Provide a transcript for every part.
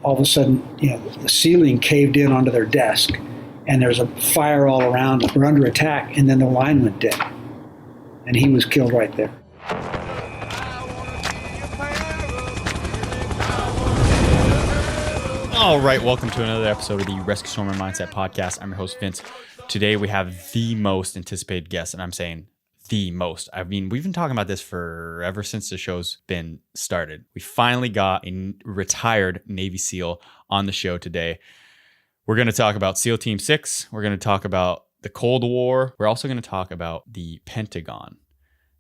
all of a sudden, the ceiling caved in onto their desk, and there's a fire all around them. We're under attack, and then the line went dead, and he was killed right there. All right, welcome to another episode of the Rescue Swimmer Mindset Podcast. I'm your host, Vince. Today we have the most anticipated guest, and I'm saying the most. I mean, we've been talking about this ever since the show's been started. We finally got a retired Navy SEAL on the show today. We're going to talk about SEAL Team 6. We're going to talk about the Cold War. We're also going to talk about the Pentagon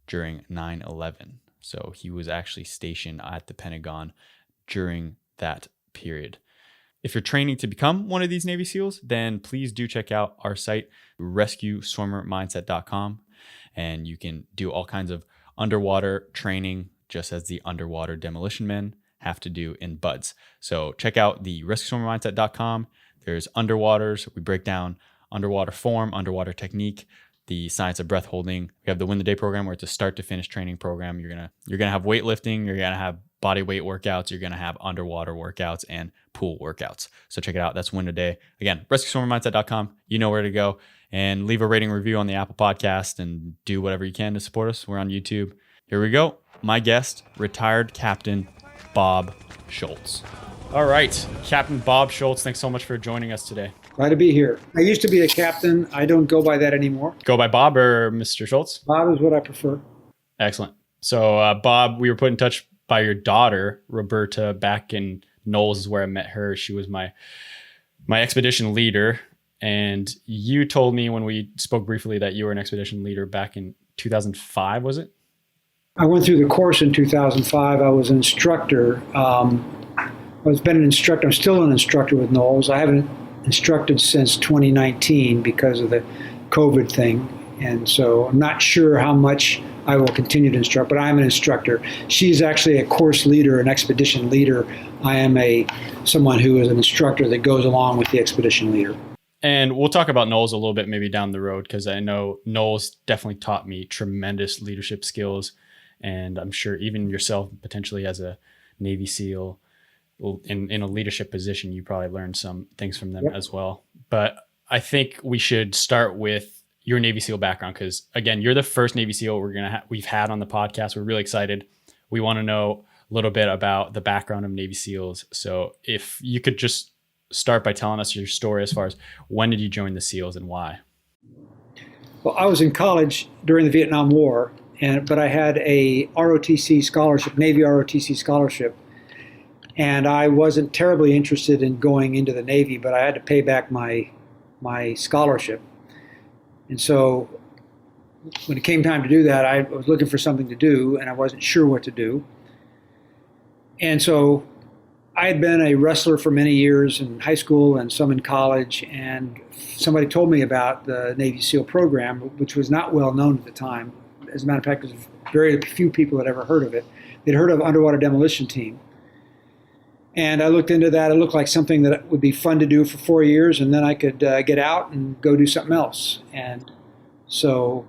during 9/11. So he was actually stationed at the Pentagon during that period. If you're training to become one of these Navy SEALs, then please do check out our site, rescueswimmermindset.com. And you can do all kinds of underwater training, just as the underwater demolition men have to do in BUDS. So check out the rescueswimmermindset.com. There's underwaters. We break down underwater form, underwater technique, the science of breath holding. We have the Win the Day program, where it's a start to finish training program. You're gonna have weightlifting. You're gonna have body weight workouts. You're gonna have underwater workouts and pool workouts. So check it out. That's Win the Day. Again, rescueswimmermindset.com. You know where to go. And leave a rating review on the Apple Podcast and do whatever you can to support us. We're on YouTube. Here we go. My guest, retired Captain Bob Schoultz. All right, Captain Bob Schoultz, thanks so much for joining us today. Glad to be here. I used to be a captain. I don't go by that anymore. Go by Bob or Mr. Schoultz? Bob is what I prefer. Excellent. So Bob, we were put in touch by your daughter, Roberta, back in Knowles is where I met her. She was my expedition leader. And you told me when we spoke briefly that you were an expedition leader back in 2005, was it? I went through the course in 2005. I was an instructor. I'm still an instructor with Knowles. I haven't instructed since 2019 because of the COVID thing. And so I'm not sure how much I will continue to instruct, but I'm an instructor. She's actually a course leader, an expedition leader. I am someone who is an instructor that goes along with the expedition leader. And we'll talk about Knowles a little bit maybe down the road, because I know Knowles definitely taught me tremendous leadership skills. And I'm sure even yourself, potentially as a Navy SEAL in a leadership position, you probably learned some things from them as well. But I think we should start with your Navy SEAL background, because again, you're the first Navy SEAL we've had on the podcast. We're really excited. We want to know a little bit about the background of Navy SEALs. So if you could just start by telling us your story as far as when did you join the SEALs and why? Well, I was in college during the Vietnam War, but I had a ROTC scholarship, Navy ROTC scholarship, and I wasn't terribly interested in going into the Navy, but I had to pay back my scholarship. And so when it came time to do that, I was looking for something to do, and I wasn't sure what to do. And so I had been a wrestler for many years in high school and some in college, and somebody told me about the Navy SEAL program, which was not well known at the time. As a matter of fact, there's very few people that ever heard of it. They'd heard of Underwater Demolition Team. And I looked into that. It looked like something that would be fun to do for 4 years, and then I could get out and go do something else. And so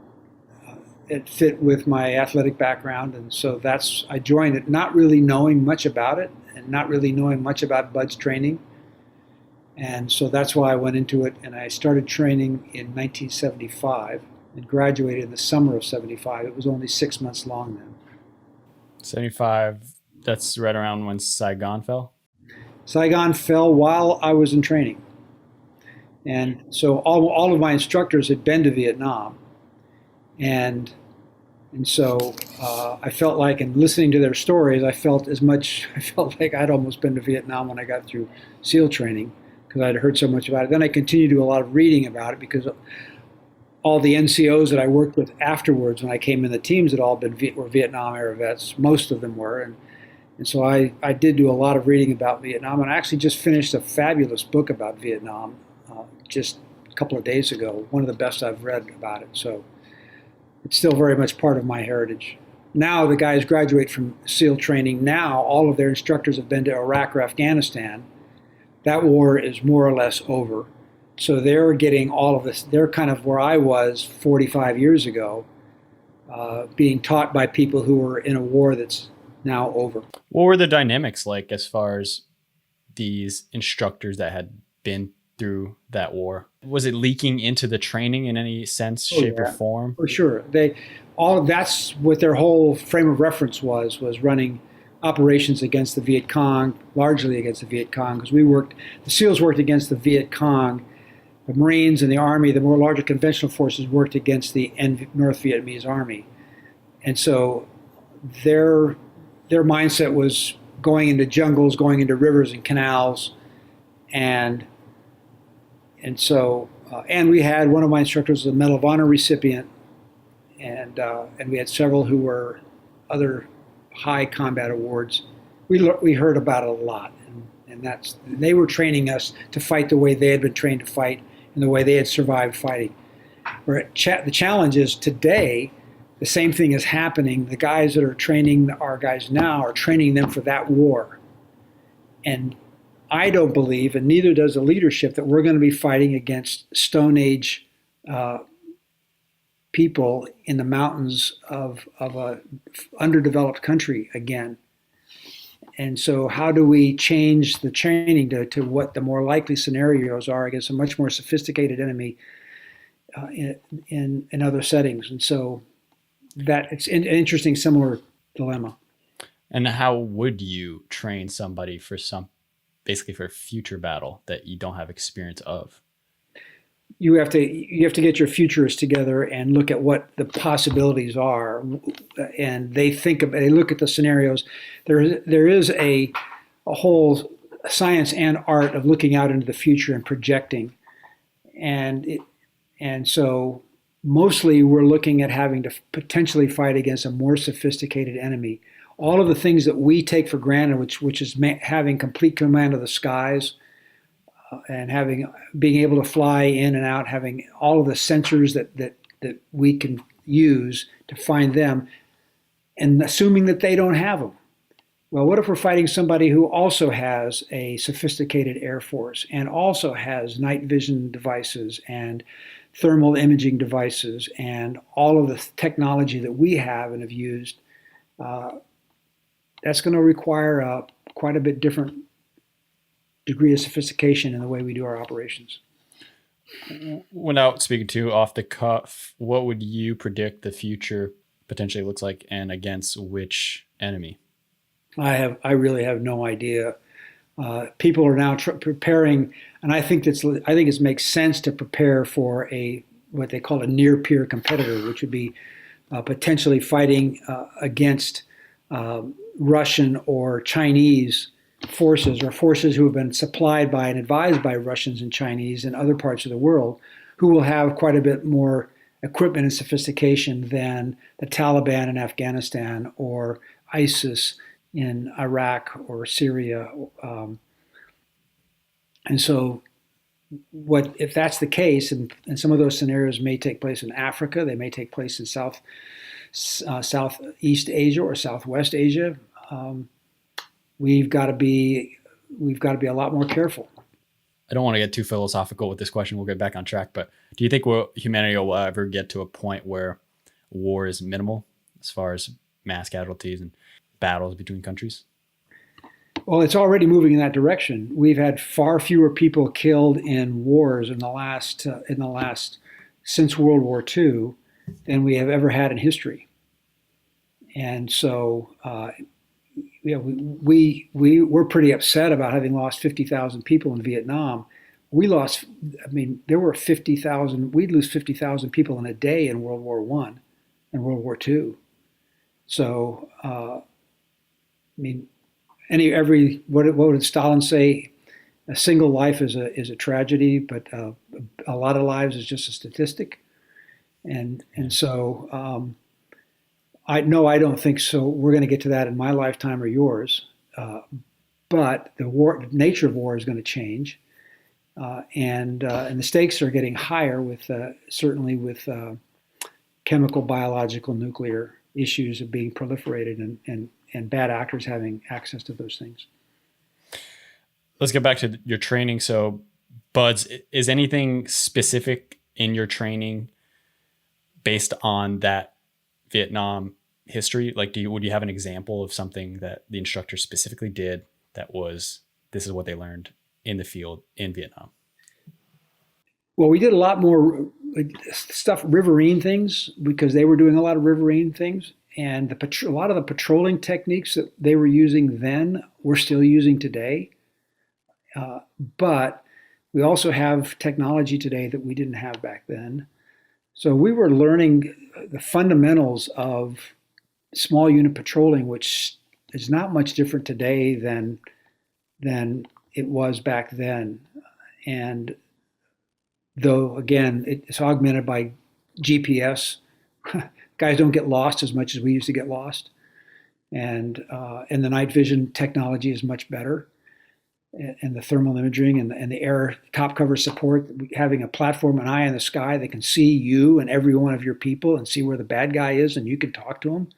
it fit with my athletic background, and so I joined it, not really knowing much about it, and not really knowing much about BUDS training. And so that's why I went into it, and I started training in 1975 and graduated in the summer of 75. It was only 6 months long then. 75, that's right around when Saigon fell? Saigon fell while I was in training. And so all of my instructors had been to Vietnam. And so I felt like, in listening to their stories, I felt like I'd almost been to Vietnam when I got through SEAL training, because I'd heard so much about it. Then I continued to do a lot of reading about it, because all the NCOs that I worked with afterwards, when I came in the teams, had all were Vietnam era vets. Most of them were. And so I did do a lot of reading about Vietnam. And I actually just finished a fabulous book about Vietnam just a couple of days ago, one of the best I've read about it. So it's still very much part of my heritage. Now the guys graduate from SEAL training. Now all of their instructors have been to Iraq or Afghanistan. That war is more or less over. So they're getting all of this. They're kind of where I was 45 years ago, being taught by people who were in a war that's now over. What were the dynamics like as far as these instructors that had been through that war? Was it leaking into the training in any sense, shape, or form? For sure. That's what their whole frame of reference was running operations against the Viet Cong, largely against the Viet Cong, because the SEALs worked against the Viet Cong, the Marines and the Army, the more larger conventional forces worked against the North Vietnamese Army. And so their mindset was going into jungles, going into rivers and canals, and we had one of my instructors was a Medal of Honor recipient, and we had several who were other high combat awards. We heard about it a lot, and they were training us to fight the way they had been trained to fight and the way they had survived fighting. The challenge is today, the same thing is happening. The guys that are training our guys now are training them for that war, and I don't believe, and neither does the leadership, that we're going to be fighting against Stone Age people in the mountains of a underdeveloped country again. And so how do we change the training to what the more likely scenarios are against a much more sophisticated enemy in other settings? And so that it's an interesting, similar dilemma. And how would you train somebody for basically for a future battle that you don't have experience of? You have to get your futurists together and look at what the possibilities are, and they look at the scenarios. There is a whole science and art of looking out into the future and projecting, and so mostly we're looking at having to potentially fight against a more sophisticated enemy. All of the things that we take for granted, which is having complete command of the skies, and being able to fly in and out, having all of the sensors that we can use to find them, and assuming that they don't have them. Well, what if we're fighting somebody who also has a sophisticated air force and also has night vision devices and thermal imaging devices and all of the technology that we have and have used? That's going to require quite a bit different degree of sophistication in the way we do our operations. Without speaking too off the cuff, what would you predict the future potentially looks like, and against which enemy? I really have no idea. People are now preparing, and I think it makes sense to prepare for what they call a near peer competitor, which would be potentially fighting against Russian or Chinese forces, or forces who have been supplied by and advised by Russians and Chinese and other parts of the world, who will have quite a bit more equipment and sophistication than the Taliban in Afghanistan or ISIS in Iraq or Syria. And so if that's the case, and some of those scenarios may take place in Africa, they may take place in Southeast Asia or Southwest Asia, we've got to be a lot more careful. I don't want to get too philosophical with this question. We'll get back on track. But do you think humanity will ever get to a point where war is minimal as far as mass casualties and battles between countries? Well, it's already moving in that direction. We've had far fewer people killed in wars in the last since World War II than we have ever had in history. And so, we're pretty upset about having lost 50,000 people in Vietnam. There were 50,000. We'd lose 50,000 people in a day in World War I and World War II. So, what would Stalin say? A single life is a tragedy, but a lot of lives is just a statistic. And so I don't think so. We're going to get to that in my lifetime or yours. But the nature of war is going to change, and the stakes are getting higher certainly with chemical, biological, nuclear issues of being proliferated and bad actors having access to those things. Let's get back to your training. So, Buds, is anything specific in your training based on that Vietnam history? Like, would you have an example of something that the instructor specifically did that was this is what they learned in the field in Vietnam? Well, we did a lot more stuff, riverine things, because they were doing a lot of riverine things. And a lot of the patrolling techniques that they were using then, we're still using today. But we also have technology today that we didn't have back then. So we were learning the fundamentals of small unit patrolling, which is not much different today than it was back then. And though, again, it's augmented by GPS. Guys don't get lost as much as we used to get lost. And the night vision technology is much better. And the thermal imaging and the air top cover support, having a platform, an eye in the sky that can see you and every one of your people and see where the bad guy is, and you can talk to him.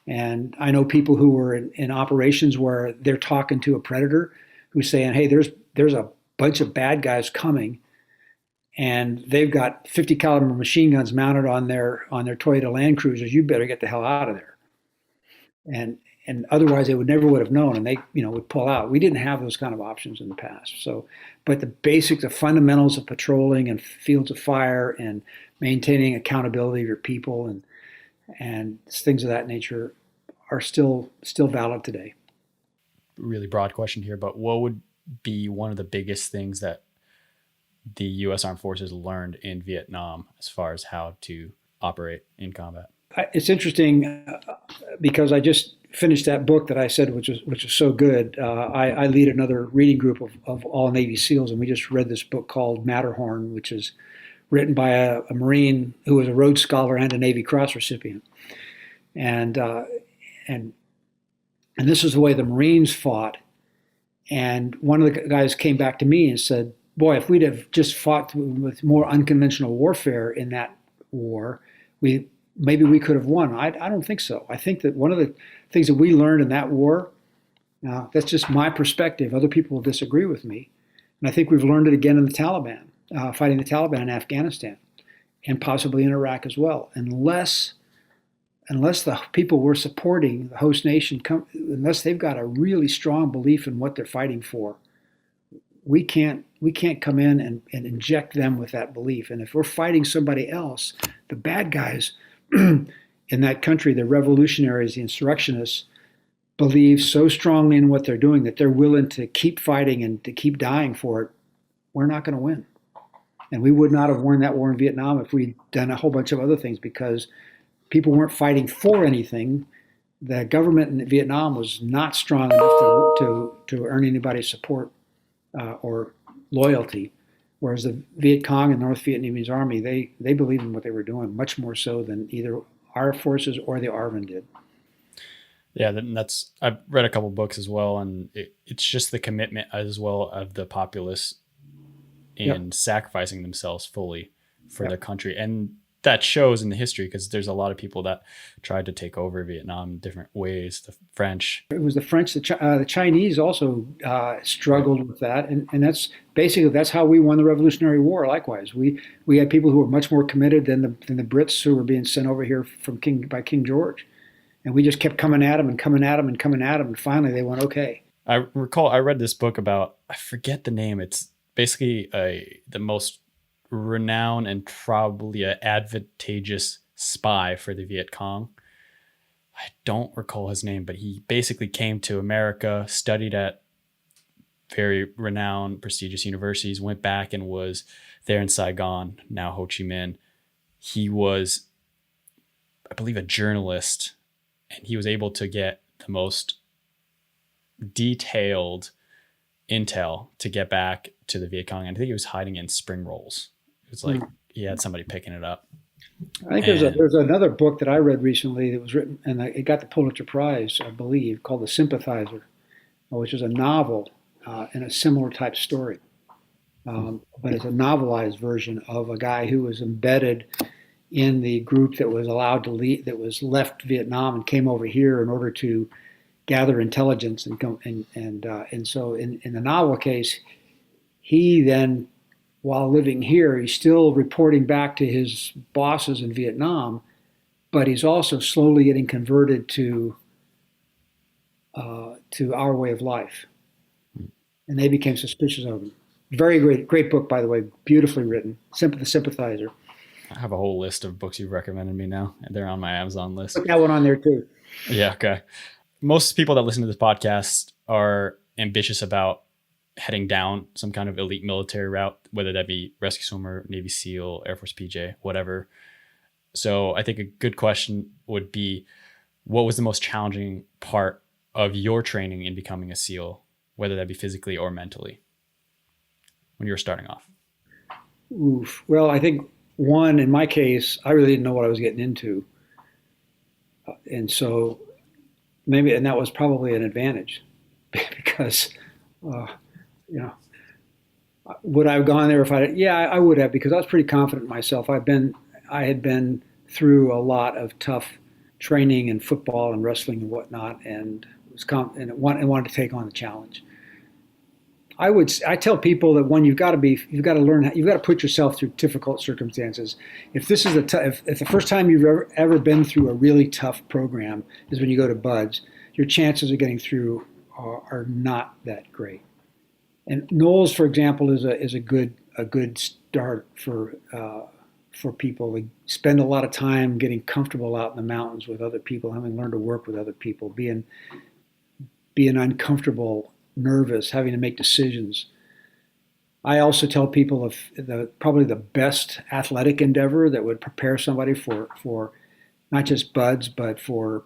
And I know people who were in operations where they're talking to a predator who's saying, hey, there's a bunch of bad guys coming, and they've got 50 caliber machine guns mounted on their Toyota Land Cruisers. You better get the hell out of there. And otherwise they would have known, and they would pull out. We didn't have those kind of options in the past. So, but the fundamentals of patrolling and fields of fire and maintaining accountability of your people and things of that nature are still valid today. Really broad question here, but what would be one of the biggest things that the U.S. Armed Forces learned in Vietnam as far as how to operate in combat? It's interesting because I just finished that book that I said, which was so good. I lead another reading group of all Navy SEALs, and we just read this book called Matterhorn, which is written by a Marine who was a Rhodes Scholar and a Navy Cross recipient. And this is the way the Marines fought. And one of the guys came back to me and said, boy, if we'd have just fought with more unconventional warfare in that war, maybe we could have won. I don't think so. I think that one of the things that we learned in that war, that's just my perspective. Other people will disagree with me. And I think we've learned it again in the Taliban, fighting the Taliban in Afghanistan and possibly in Iraq as well. Unless the people we're supporting, the host nation, unless they've got a really strong belief in what they're fighting for, we can't come in and inject them with that belief. And if we're fighting somebody else, the bad guys in that country, the revolutionaries, the insurrectionists, believe so strongly in what they're doing that they're willing to keep fighting and to keep dying for it, we're not going to win. And we would not have won that war in Vietnam if we'd done a whole bunch of other things, because people weren't fighting for anything. The government in Vietnam was not strong enough to earn anybody's support or loyalty. Whereas the Viet Cong and North Vietnamese Army, they believed in what they were doing much more so than either our forces or the ARVN did. Yeah, I've read a couple books as well, and it's just the commitment as well of the populace in sacrificing themselves fully for their country. And that shows in the history, because there's a lot of people that tried to take over Vietnam in different ways. The French. It was the French. The Chinese also struggled with that, and that's how we won the Revolutionary War. Likewise, we had people who were much more committed than the Brits who were being sent over here by King George, and we just kept coming at them and coming at them and coming at them, and finally they went okay. I recall I read this book about, I forget the name. It's basically the most renowned and probably an advantageous spy for the Viet Cong. I don't recall his name, but he basically came to America, studied at very renowned, prestigious universities, went back and was there in Saigon, now Ho Chi Minh. He was, I believe, a journalist, and he was able to get the most detailed intel to get back to the Viet Cong. And I think he was hiding in spring rolls. It's like he had somebody picking it up. I think there's another book that I read recently that was written, and it got the Pulitzer Prize, I believe, called The Sympathizer, which is a novel and a similar type story. But it's a novelized version of a guy who was embedded in the group that was allowed to leave, that was left Vietnam and came over here in order to gather intelligence and so in the novel case, he then, while living here, he's still reporting back to his bosses in Vietnam, but he's also slowly getting converted to our way of life. and they became suspicious of him. Very great book, by the way, beautifully written. The Sympathizer. I have a whole list of books you've recommended me now, and they're on my Amazon list. Put that one on there too. Yeah, okay. Most people that listen to this podcast are ambitious about heading down some kind of elite military route, whether that be rescue swimmer, Navy SEAL, Air Force PJ, whatever. So I think a good question would be, what was the most challenging part of your training in becoming a SEAL, whether that be physically or mentally, when you were starting off? Oof. Well, I think one, in my case, I really didn't know what I was getting into. And so and that was probably an advantage because, would I have gone there if I would have, because I was pretty confident in myself. I had been through a lot of tough training in football and wrestling and whatnot, and wanted to take on the challenge. I tell people that you've got to put yourself through difficult circumstances. If this is if the first time you've ever been through a really tough program is when you go to BUD/S, your chances of getting through are not that great. And NOLS, for example, is a good start for people. They spend a lot of time getting comfortable out in the mountains with other people, having learned to work with other people, being uncomfortable, nervous, having to make decisions. I also tell people probably the best athletic endeavor that would prepare somebody for not just BUD/S, but for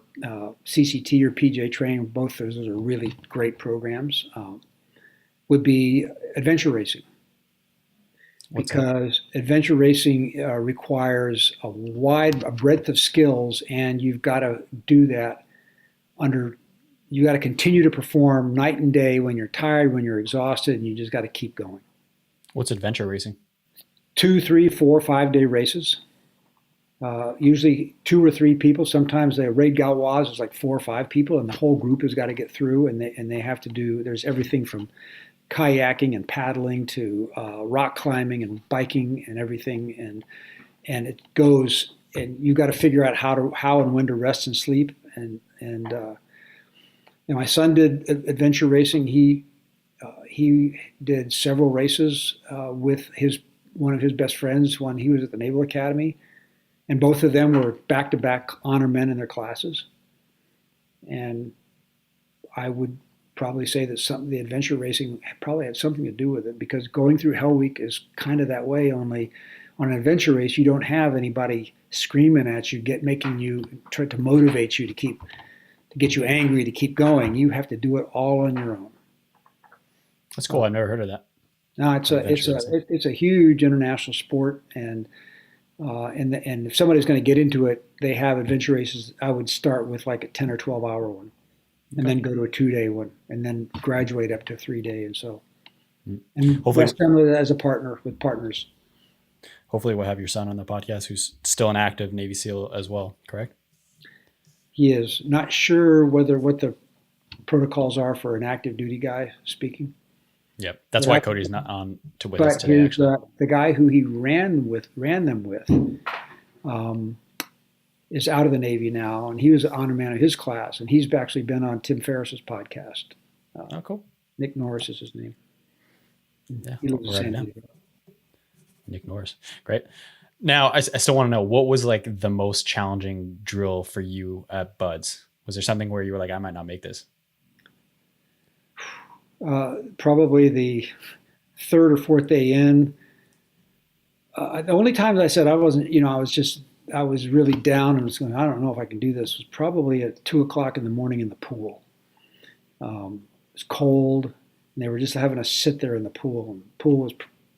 CCT or PJ training. Both those are really great programs. Would be adventure racing. Because adventure racing requires a breadth of skills, and you've got to do that you got to continue to perform night and day when you're tired, when you're exhausted, and you just got to keep going. What's adventure racing? 2, 3, 4, 5-day races. Usually 2 or 3 people. Sometimes the 𝐒𝐰𝐬𝐬𝐿𝐷 is like 4 or 5 people, and the whole group has got to get through, and they have to do, there's everything from kayaking and paddling to rock climbing and biking and everything, and it goes, and you've got to figure out how and when to rest and sleep, and my son did adventure racing. He did several races with one of his best friends when he was at the Naval Academy, and both of them were back-to-back honor men in their classes. And I would probably say that the adventure racing probably had something to do with it, because going through Hell Week is kind of that way. Only on an adventure race, you don't have anybody screaming at you, making you try to motivate you to get you angry to keep going. You have to do it all on your own. That's cool. I've never heard of that. No, it's a huge international sport, and if somebody's going to get into it, they have adventure races. I would start with like a 10 or 12-hour one, and then go to a 2-day one, and then graduate up to a 3-day, and so. And hopefully, as a partner with partners. Hopefully, we'll have your son on the podcast, who's still an active Navy SEAL as well. Correct? He is not sure what the protocols are for an active duty guy speaking. Yep, that's why Cody's not on with us today. Actually, the guy who he ran them with, is out of the Navy now, and he was an honor man of his class, and he's actually been on Tim Ferriss's podcast. Oh, cool. Nick Norris is his name. Yeah, he lives in San Diego. Nick Norris, great. Now, I still want to know, what was like the most challenging drill for you at BUD/S? Was there something where you were like, I might not make this? Probably the 3rd or 4th day in. The only times I said I wasn't, I was really down and was going, I don't know if I can do this, was probably at 2 o'clock in the morning in the pool. It was cold, and they were just having us sit there in the pool. And the pool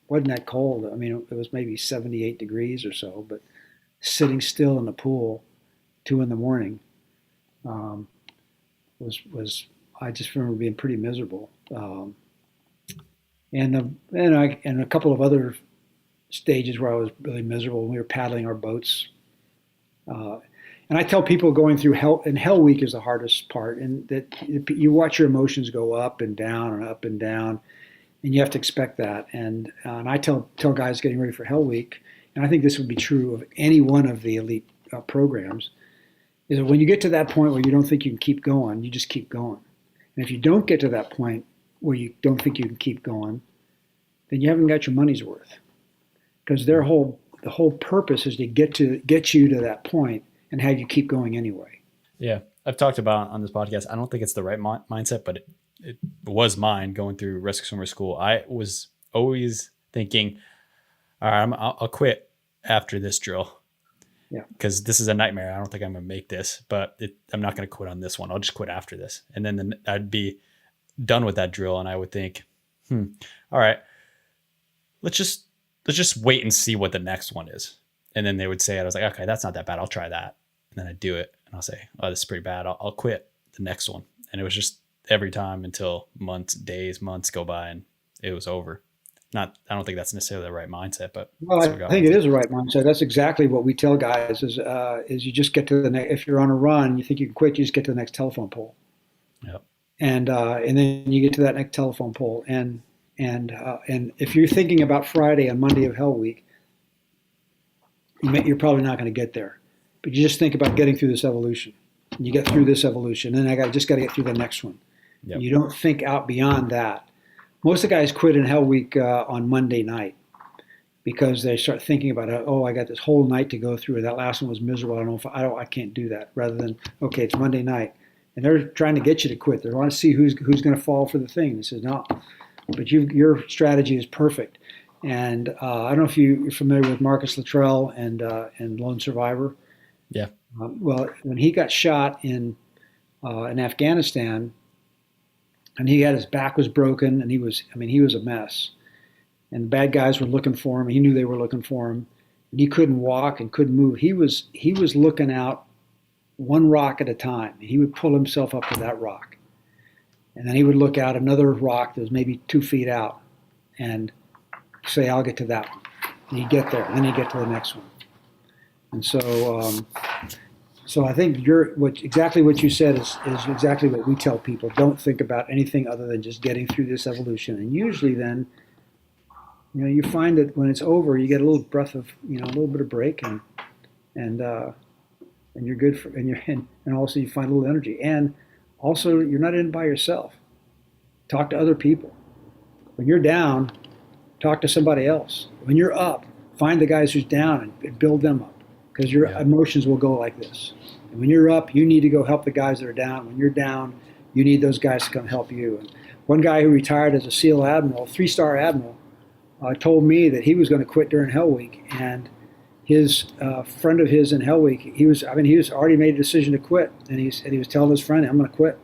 wasn't that cold. I mean, it was maybe 78 degrees or so, but sitting still in the pool, 2 in the morning, was I just remember being pretty miserable. And a couple of other stages where I was really miserable when we were paddling our boats. And I tell people going through Hell Week is the hardest part, and that you watch your emotions go up and down and up and down, and you have to expect that. And I tell guys getting ready for Hell Week, and I think this would be true of any one of the elite programs, is that when you get to that point where you don't think you can keep going, you just keep going. And if you don't get to that point, where you don't think you can keep going, then you haven't got your money's worth. Because the whole purpose is to get you to that point and have you keep going anyway. Yeah, I've talked about on this podcast. I don't think it's the right mindset, but it was mine going through rescue swimmer school. I was always thinking, all right, I'll quit after this drill. Yeah, because this is a nightmare. I don't think I'm going to make this, but I'm not going to quit on this one. I'll just quit after this. And then I'd be done with that drill. And I would think, all right, let's just wait and see what the next one is. And then they would say it. I was like, okay, that's not that bad. I'll try that. And then I'd do it. And I'll say, oh, this is pretty bad. I'll quit the next one. And it was just every time until months go by and it was over. I don't think that's necessarily the right mindset, but well, I think it is the right mindset. That's exactly what we tell guys is you just get to the next, if you're on a run, you think you can quit, you just get to the next telephone pole. Yep. And then you get to that next telephone pole. And if you're thinking about Friday and Monday of Hell Week, you're probably not going to get there. But you just think about getting through this evolution. And you get through this evolution, and I just got to get through the next one. Yep. You don't think out beyond that. Most of the guys quit in Hell Week on Monday night because they start thinking about, oh, I got this whole night to go through. That last one was miserable. I can't do that. Rather than, okay, it's Monday night, and they're trying to get you to quit. They want to see who's going to fall for the thing. They says no, but your strategy is perfect. And I don't know if you're familiar with Marcus Luttrell and Lone Survivor. Yeah. Well, when he got shot in Afghanistan. And his back was broken, and he was a mess. And the bad guys were looking for him. He knew they were looking for him, and he couldn't walk and couldn't move. He was looking out one rock at a time. He would pull himself up to that rock, and then he would look out another rock that was maybe 2 feet out, and say, "I'll get to that one." And he'd get there, and then he'd get to the next one. And so. So I think exactly what you said is exactly what we tell people. Don't think about anything other than just getting through this evolution. And usually then, you find that when it's over, you get a little breath of, a little bit of break, and you're good for, and also you find a little energy. And also you're not in it by yourself. Talk to other people. When you're down, talk to somebody else. When you're up, find the guys who's down and build them up. Because your emotions will go like this. And when you're up, you need to go help the guys that are down. When you're down, you need those guys to come help you. And one guy who retired as a SEAL admiral, 3-star admiral, told me that he was going to quit during Hell Week. And his friend of his in Hell Week, he was already made a decision to quit. And he was telling his friend, "I'm going to quit."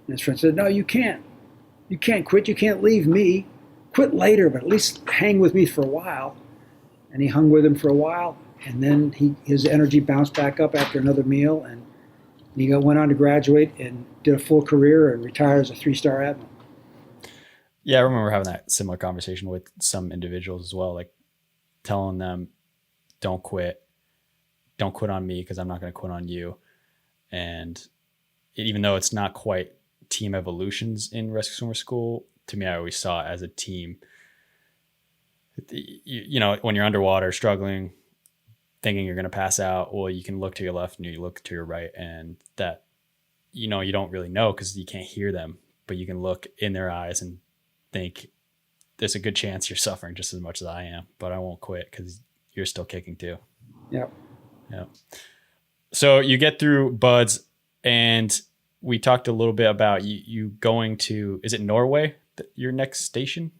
And his friend said, "No, you can't. You can't quit. You can't leave me. Quit later, but at least hang with me for a while." And he hung with him for a while. And then his energy bounced back up after another meal, and he went on to graduate and did a full career and retired as a 3-star admiral. Yeah, I remember having that similar conversation with some individuals as well, like telling them, don't quit on me because I'm not going to quit on you. And even though it's not quite team evolutions in rescue swimmer school, to me, I always saw it as a team. When you're underwater struggling, thinking you're going to pass out, well, you can look to your left and you look to your right, and that, you don't really know because you can't hear them, but you can look in their eyes and think there's a good chance you're suffering just as much as I am, but I won't quit because you're still kicking too. Yeah. So you get through BUD/S, and we talked a little bit about you going to, is it Norway, your next station?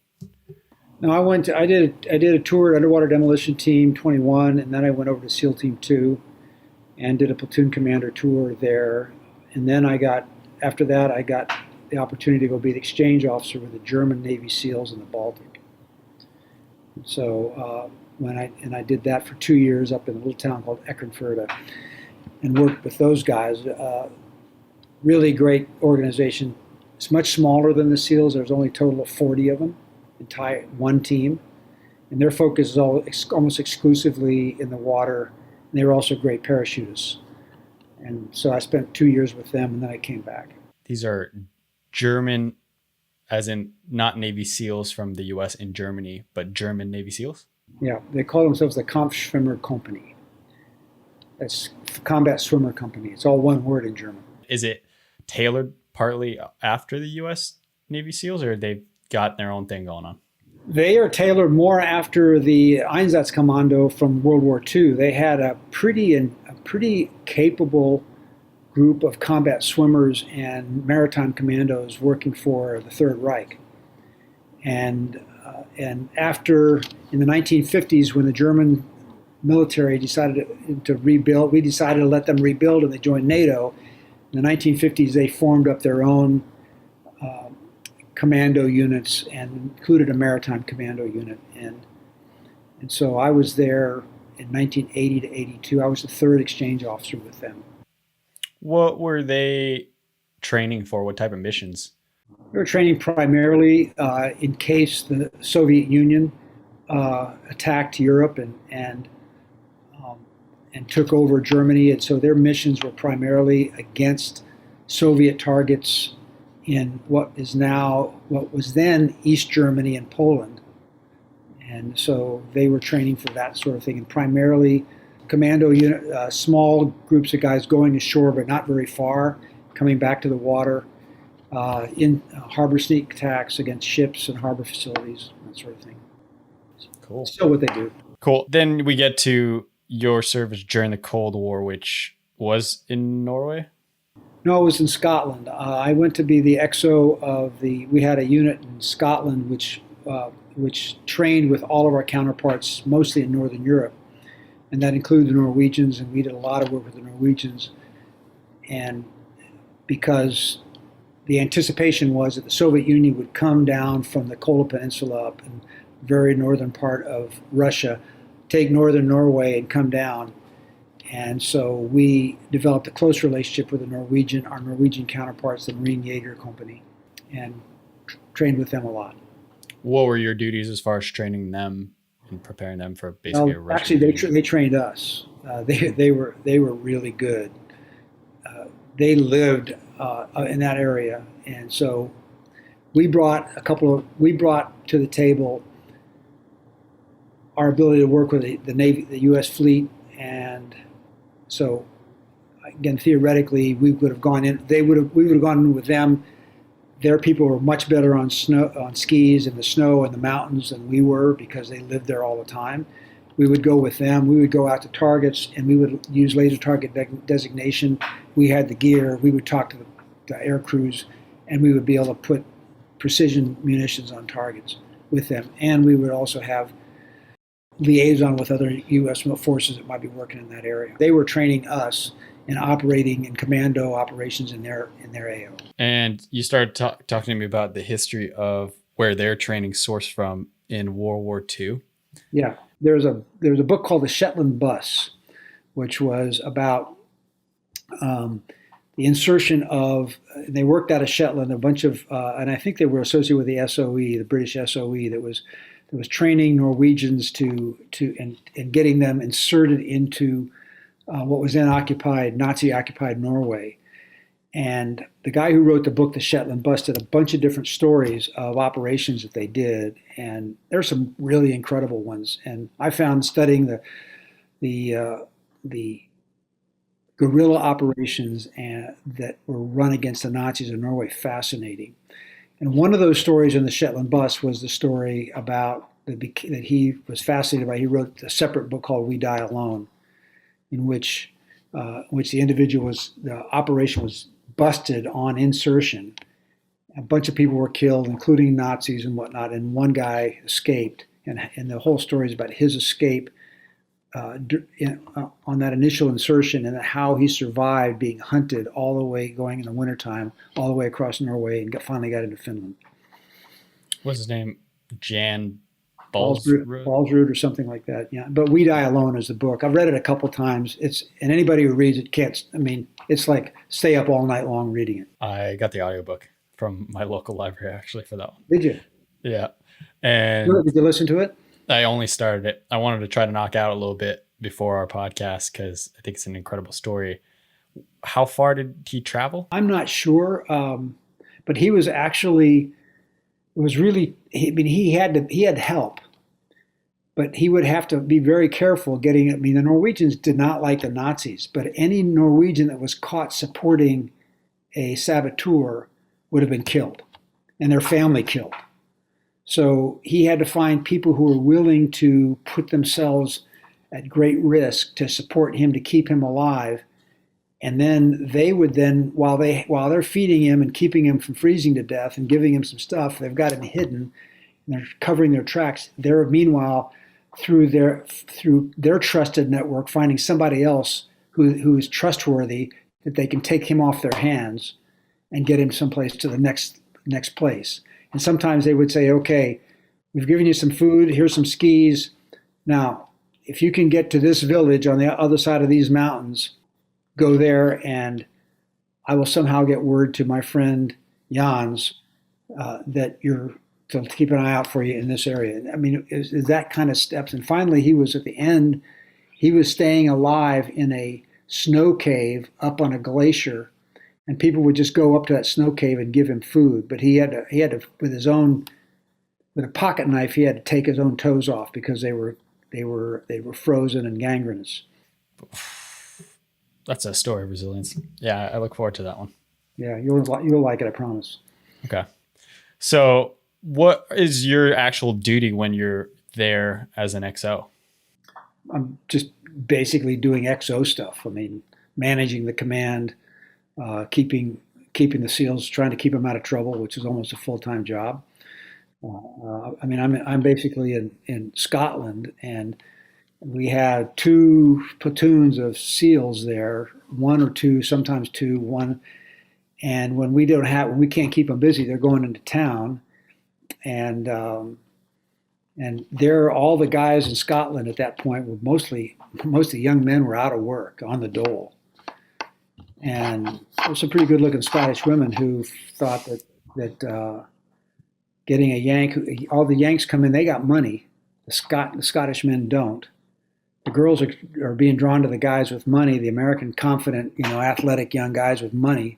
No, I did a tour at Underwater Demolition Team 21, and then I went over to SEAL Team 2 and did a platoon commander tour there. And then after that, I got the opportunity to go be the exchange officer with the German Navy SEALs in the Baltic. So I did that for 2 years up in a little town called Eckernförde and worked with those guys. Really great organization. It's much smaller than the SEALs. There's only a total of 40 of them. Entire one team, and their focus is almost exclusively in the water. And they were also great parachutists, and so I spent 2 years with them, and then I came back. These are German, as in not Navy SEALs from the U.S. in Germany, but German Navy SEALs. Yeah, they call themselves the Kampfschwimmer-Kompanie. That's Combat Swimmer Company. It's all one word in German. Is it tailored partly after the U.S. Navy SEALs, or they've got their own thing going on? They are tailored more after the 𝐒𝐚𝐦𝐿𝐵𝐼𝐻𝑒𝐼𝑔𝑠 Commando from World War II. They had a pretty capable group of combat swimmers and maritime commandos working for the Third Reich. And after, in the 1950s, when the German military decided to rebuild, we decided to let them rebuild, and they joined NATO. In the 1950s, they formed up their own commando units and included a maritime commando unit. And so I was there in 1980 to 82. I was the third exchange officer with them. What were they training for? What type of missions? We were training primarily in case the Soviet Union attacked Europe and took over Germany, and so their missions were primarily against Soviet targets in what was then East Germany and Poland. And so they were training for that sort of thing, and primarily commando unit, small groups of guys going ashore but not very far, coming back to the water, in harbor sneak attacks against ships and harbor facilities, that sort of thing. Cool. Still what they do. Cool. Then we get to your service during the Cold War, which was in Norway? No, it was in Scotland. I went to be the XO of we had a unit in Scotland which trained with all of our counterparts, mostly in Northern Europe. And that included the Norwegians, and we did a lot of work with the Norwegians. And because the anticipation was that the Soviet Union would come down from the Kola Peninsula up in the very northern part of Russia, take northern Norway and come down. And so we developed a close relationship with our Norwegian counterparts, the Marine Jaeger Company, and trained with them a lot. What were your duties as far as training them and preparing them for basically a Russian? Actually, they trained us. They were really good. They lived in that area, and so we brought to the table our ability to work with the Navy, the U.S. fleet, and so again, theoretically, we would have gone in. We would have gone in with them. Their people were much better on skis in the snow and the mountains than we were because they lived there all the time. We would go with them. We would go out to targets, and we would use laser target designation. We had the gear. We would talk to the air crews, and we would be able to put precision munitions on targets with them. And we would also have liaison with other U.S. forces that might be working in that area. They were training us in operating in commando operations in their AO. And you started talking to me about the history of where their training sourced from in World War II. Yeah, there's a book called The Shetland Bus, which was about the insertion of. They worked out of Shetland, a bunch of, and I think they were associated with the SOE, the British SOE, that was training Norwegians and getting them inserted into what was then Nazi-occupied Norway. And the guy who wrote the book, The Shetland Bus, did a bunch of different stories of operations that they did, and there's some really incredible ones. And I found studying the guerrilla operations that were run against the Nazis in Norway fascinating. And one of those stories in the Shetland Bus was the story about that he was fascinated by. He wrote a separate book called We Die Alone, in which the operation was busted on insertion. A bunch of people were killed, including Nazis and whatnot, and one guy escaped. And the whole story is about his escape on that initial insertion, and how he survived being hunted all the way, going in the wintertime, all the way across Norway, and finally got into Finland. What's his name? Jan Balsrud or something like that. Yeah, but We Die Alone is the book. I've read it a couple times. And anybody who reads it can't. I mean, it's like stay up all night long reading it. I got the audiobook from my local library actually for that one. Did you? Yeah. And did you listen to it? I only started it. I wanted to try to knock out a little bit before our podcast because I think it's an incredible story. How far did he travel? I'm not sure, but he was actually. It was really. He had help, but he would have to be very careful getting. I mean, the Norwegians did not like the Nazis, but any Norwegian that was caught supporting a saboteur would have been killed. and their family killed. So he had to find people who were willing to put themselves at great risk to support him, to keep him alive. And then they would then, while they're feeding him and keeping him from freezing to death and giving him some stuff, they've got him hidden and they're covering their tracks. They're meanwhile through their trusted network finding somebody else who is trustworthy, that they can take him off their hands and get him someplace to the next place. And sometimes they would say, okay, we've given you some food, here's some skis. Now, if you can get to this village on the other side of these mountains, go there and I will somehow get word to my friend 𝐂𝐚𝐦𝐿 that you're to keep an eye out for you in this area. I mean, is that kind of steps. And finally, he was at the end, he was staying alive in a snow cave up on a glacier, and people would just go up to that snow cave and give him food. But he had to with a pocket knife, he had to take his own toes off because they were frozen and gangrenous. That's a story of resilience. Yeah, I look forward to that one. Yeah, you'll like it, I promise. Okay. So what is your actual duty when you're there as an XO? I'm just basically doing XO stuff. I mean, managing the command, keeping the SEALs, trying to keep them out of trouble, which is almost a full-time job. I mean, I'm basically in Scotland, and we had 2 platoons of SEALs there, 1 or 2, sometimes 2, 1. And when we can't keep them busy, they're going into town, and all the guys in Scotland at that point were mostly young men were out of work on the dole. And there were some pretty good-looking Scottish women who thought that getting a Yank, all the Yanks come in, they got money. The Scottish men don't. The girls are being drawn to the guys with money, the American confident, athletic young guys with money.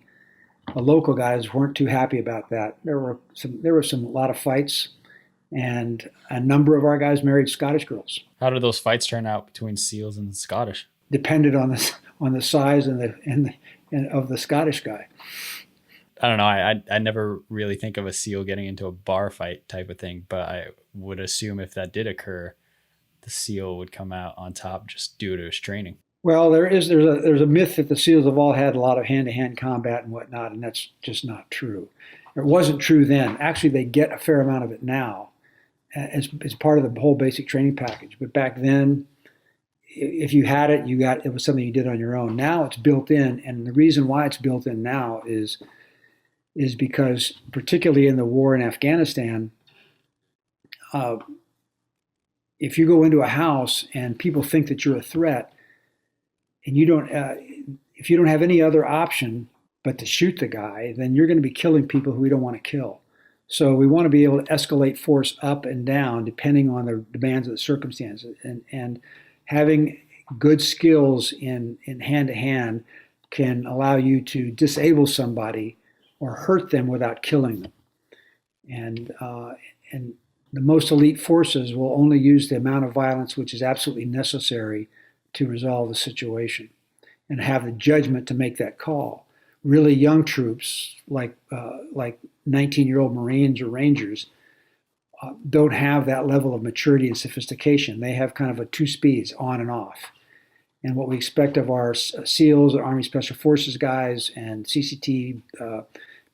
The local guys weren't too happy about that. There were a lot of fights, and a number of our guys married Scottish girls. How did those fights turn out between SEALs and Scottish? Depended on the size and of the Scottish guy. I don't know. I never really think of a SEAL getting into a bar fight type of thing, but I would assume if that did occur, the SEAL would come out on top just due to his training. Well, there's a myth that the SEALs have all had a lot of hand-to-hand combat and whatnot, and that's just not true. It wasn't true then. Actually, they get a fair amount of it now as part of the whole basic training package. But back then, if you had it, it was something you did on your own. Now it's built in, and the reason why it's built in now is because, particularly in the war in Afghanistan, if you go into a house and people think that you're a threat, and if you don't have any other option but to shoot the guy, then you're going to be killing people who we don't want to kill. So we want to be able to escalate force up and down depending on the demands of the circumstances. And having good skills in hand-to-hand can allow you to disable somebody or hurt them without killing them. And the most elite forces will only use the amount of violence which is absolutely necessary to resolve the situation and have the judgment to make that call. Really young troops, like 19-year-old Marines or Rangers, don't have that level of maturity and sophistication. They have kind of a 2 speeds, on and off. And what we expect of our SEALs, Army Special Forces guys, and CCT,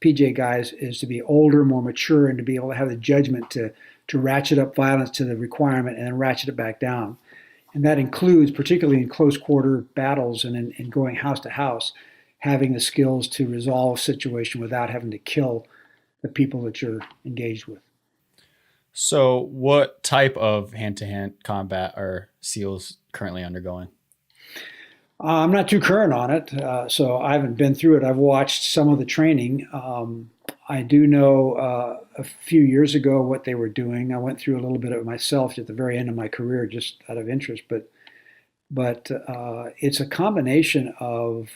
PJ guys is to be older, more mature, and to be able to have the judgment to ratchet up violence to the requirement and then ratchet it back down. And that includes, particularly in close quarter battles and in going house to house, having the skills to resolve a situation without having to kill the people that you're engaged with. So what type of hand-to-hand combat are SEALs currently undergoing? I'm not too current on it, so I haven't been through it. I've watched some of the training. I do know a few years ago what they were doing. I went through a little bit of it myself at the very end of my career, just out of interest. But it's a combination of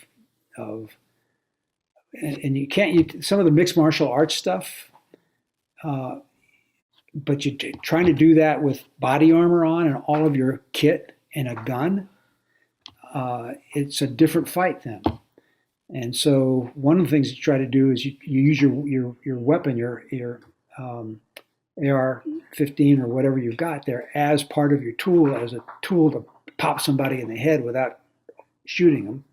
and you can't some of the mixed martial arts stuff. But you're trying to do that with body armor on and all of your kit and a gun. It's a different fight then. And so one of the things you try to do is you use your weapon, your AR-15 or whatever you've got there as part of your tool, as a tool to pop somebody in the head without shooting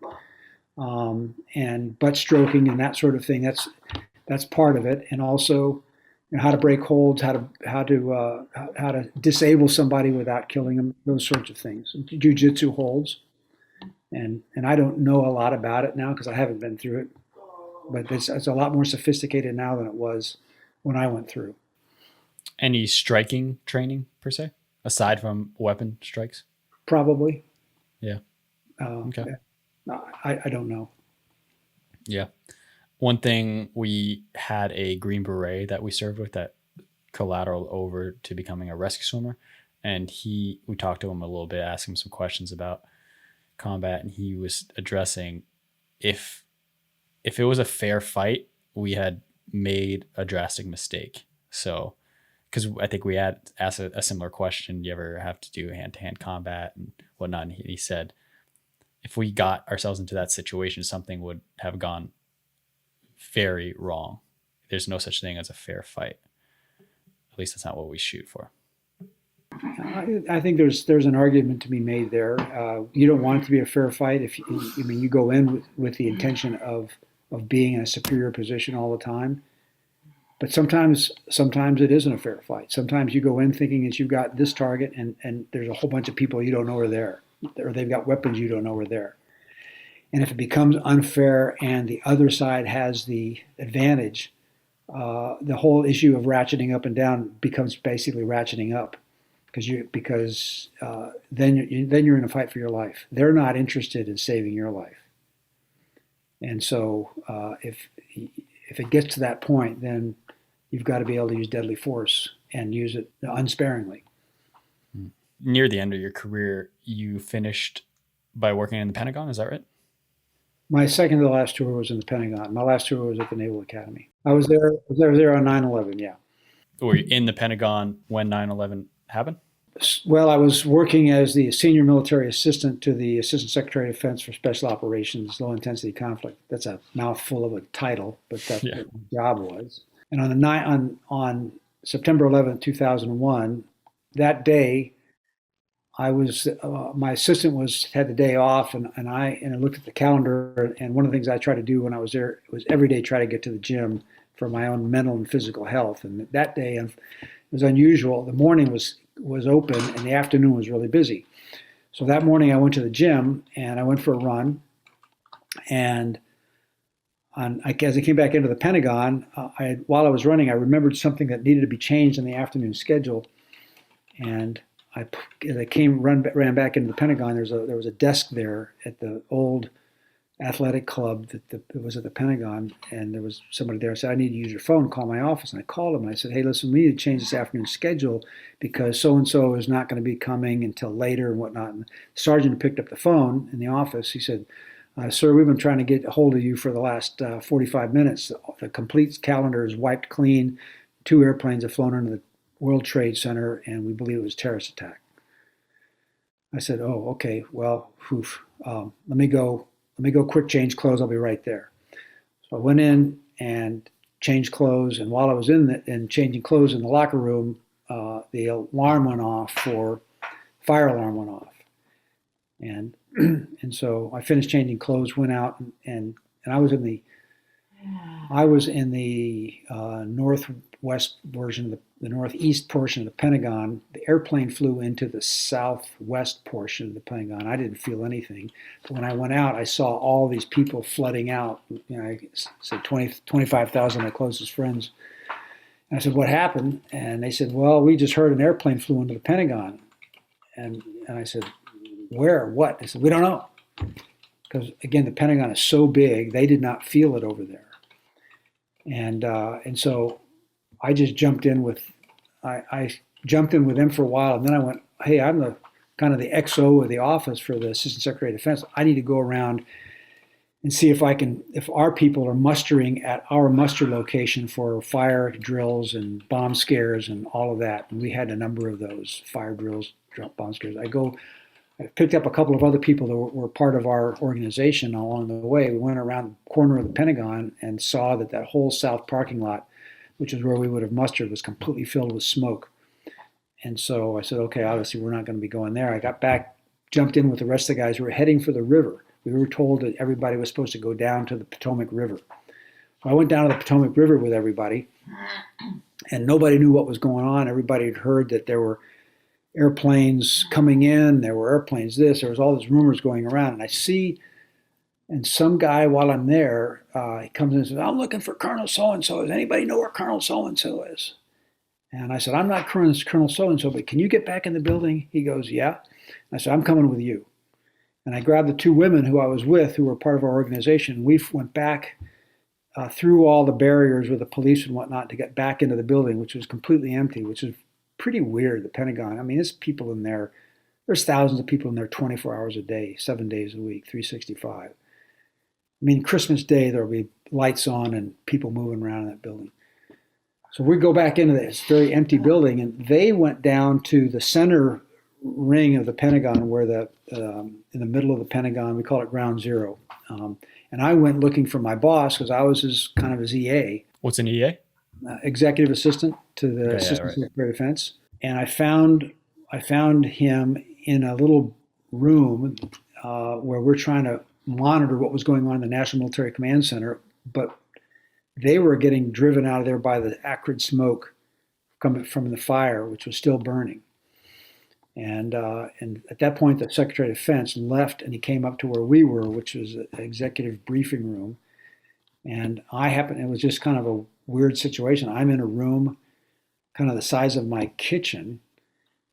them, and butt stroking and that sort of thing. That's part of it, and also how to break holds, how to disable somebody without killing them, those sorts of things. Jiu-jitsu holds, and I don't know a lot about it now because I haven't been through it, but it's a lot more sophisticated now than it was when I went through. Any striking training per se, aside from weapon strikes? Probably. Yeah. Okay. I don't know. Yeah. One thing, we had a Green Beret that we served with that collateral over to becoming a rescue swimmer. And we talked to him a little bit, asked him some questions about combat. And he was addressing if it was a fair fight, we had made a drastic mistake. So, because I think we had asked a similar question, do you ever have to do hand-to-hand combat and whatnot? And he said, if we got ourselves into that situation, something would have gone very wrong. There's no such thing as a fair fight. At least that's not what we shoot for. I think there's an argument to be made there. You don't want it to be a fair fight if you go in with the intention of being in a superior position all the time. But sometimes it isn't a fair fight. Sometimes you go in thinking that you've got this target and there's a whole bunch of people you don't know are there, or they've got weapons you don't know are there. And if it becomes unfair and the other side has the advantage, the whole issue of ratcheting up and down becomes basically ratcheting up, because then you're in a fight for your life. They're not interested in saving your life. And so if it gets to that point, then you've got to be able to use deadly force and use it unsparingly. Near the end of your career, you finished by working in the Pentagon, is that right? My second to the last tour was in the Pentagon. My last tour was at the Naval Academy. I was there on 9/11, yeah. Were you in the Pentagon when 9/11 happened? Well, I was working as the senior military assistant to the Assistant Secretary of Defense for Special Operations, Low Intensity Conflict. That's a mouthful of a title, but that's what my job was. And on September 11th, 2001, that day, I was my assistant had the day off, and I looked at the calendar, and one of the things I tried to do when I was there was every day try to get to the gym for my own mental and physical health. And that day it was unusual. The morning was open, and the afternoon was really busy. So that morning I went to the gym and I went for a run. And as I came back into the Pentagon, while I was running, I remembered something that needed to be changed in the afternoon schedule. And as I ran back into the Pentagon, there was a desk there at the old athletic club that was at the Pentagon, and there was somebody there. I said, I need to use your phone, call my office. And I called him, and I said, hey, listen, we need to change this afternoon schedule because so-and-so is not going to be coming until later and whatnot. And the sergeant picked up the phone in the office. He said, sir, we've been trying to get a hold of you for the last 45 minutes. The complete calendar is wiped clean. 2 airplanes have flown into the World Trade Center, and we believe it was a terrorist attack. I said, oh, okay, well, let me go quick change clothes. I'll be right there. So I went in and changed clothes, and while I was in changing clothes in the locker room, the alarm went off fire alarm went off. And so I finished changing clothes, went out, and I was in the northwest version of the northeast portion of the Pentagon. The airplane flew into the southwest portion of the Pentagon. I didn't feel anything. But when I went out, I saw all these people flooding out. I said 25,000 of my closest friends. And I said, what happened? And they said, well, we just heard an airplane flew into the Pentagon. And I said, where? What? They said, we don't know. Because, again, the Pentagon is so big, they did not feel it over there. And so I just jumped in with them for a while, and then I went, hey, I'm the kind of the XO of the office for the Assistant Secretary of Defense. I need to go around and see if our people are mustering at our muster location for fire drills and bomb scares and all of that. And we had a number of those fire drills, bomb scares. I I picked up a couple of other people that were part of our organization along the way. We went around the corner of the Pentagon and saw that that whole south parking lot, which is where we would have mustered, was completely filled with smoke. And so I said, okay, obviously we're not going to be going there. I got back, jumped in with the rest of the guys. We were heading for the river. We were told that everybody was supposed to go down to the Potomac River. I went down to the Potomac River with everybody, and nobody knew what was going on. Everybody had heard that there were airplanes coming in, there were airplanes this, there was all these rumors going around. And I see, and some guy while I'm there, he comes in and says, I'm looking for Colonel so-and-so. Does anybody know where Colonel so-and-so is? And I said, I'm not Colonel so-and-so, but can you get back in the building? He goes, yeah. And I said, I'm coming with you. And I grabbed the two women who I was with, who were part of our organization. We went back through all the barriers with the police and whatnot to get back into the building, which was completely empty, which is pretty weird, the Pentagon. I mean, there's people in there. There's thousands of people in there 24 hours a day, 7 days a week, 365. I mean, Christmas Day, there'll be lights on and people moving around in that building. So we go back into this very empty building, and they went down to the center ring of the Pentagon, where in the middle of the Pentagon, we call it Ground Zero. And I went looking for my boss because I was his EA. What's an EA? Executive assistant to the Assistant Secretary of Defense. And I found him in a little room where we're trying to monitor what was going on in the National Military Command Center, but they were getting driven out of there by the acrid smoke coming from the fire, which was still burning. And at that point, the Secretary of Defense left, and he came up to where we were, which was an executive briefing room. And it was just kind of a weird situation. I'm in a room kind of the size of my kitchen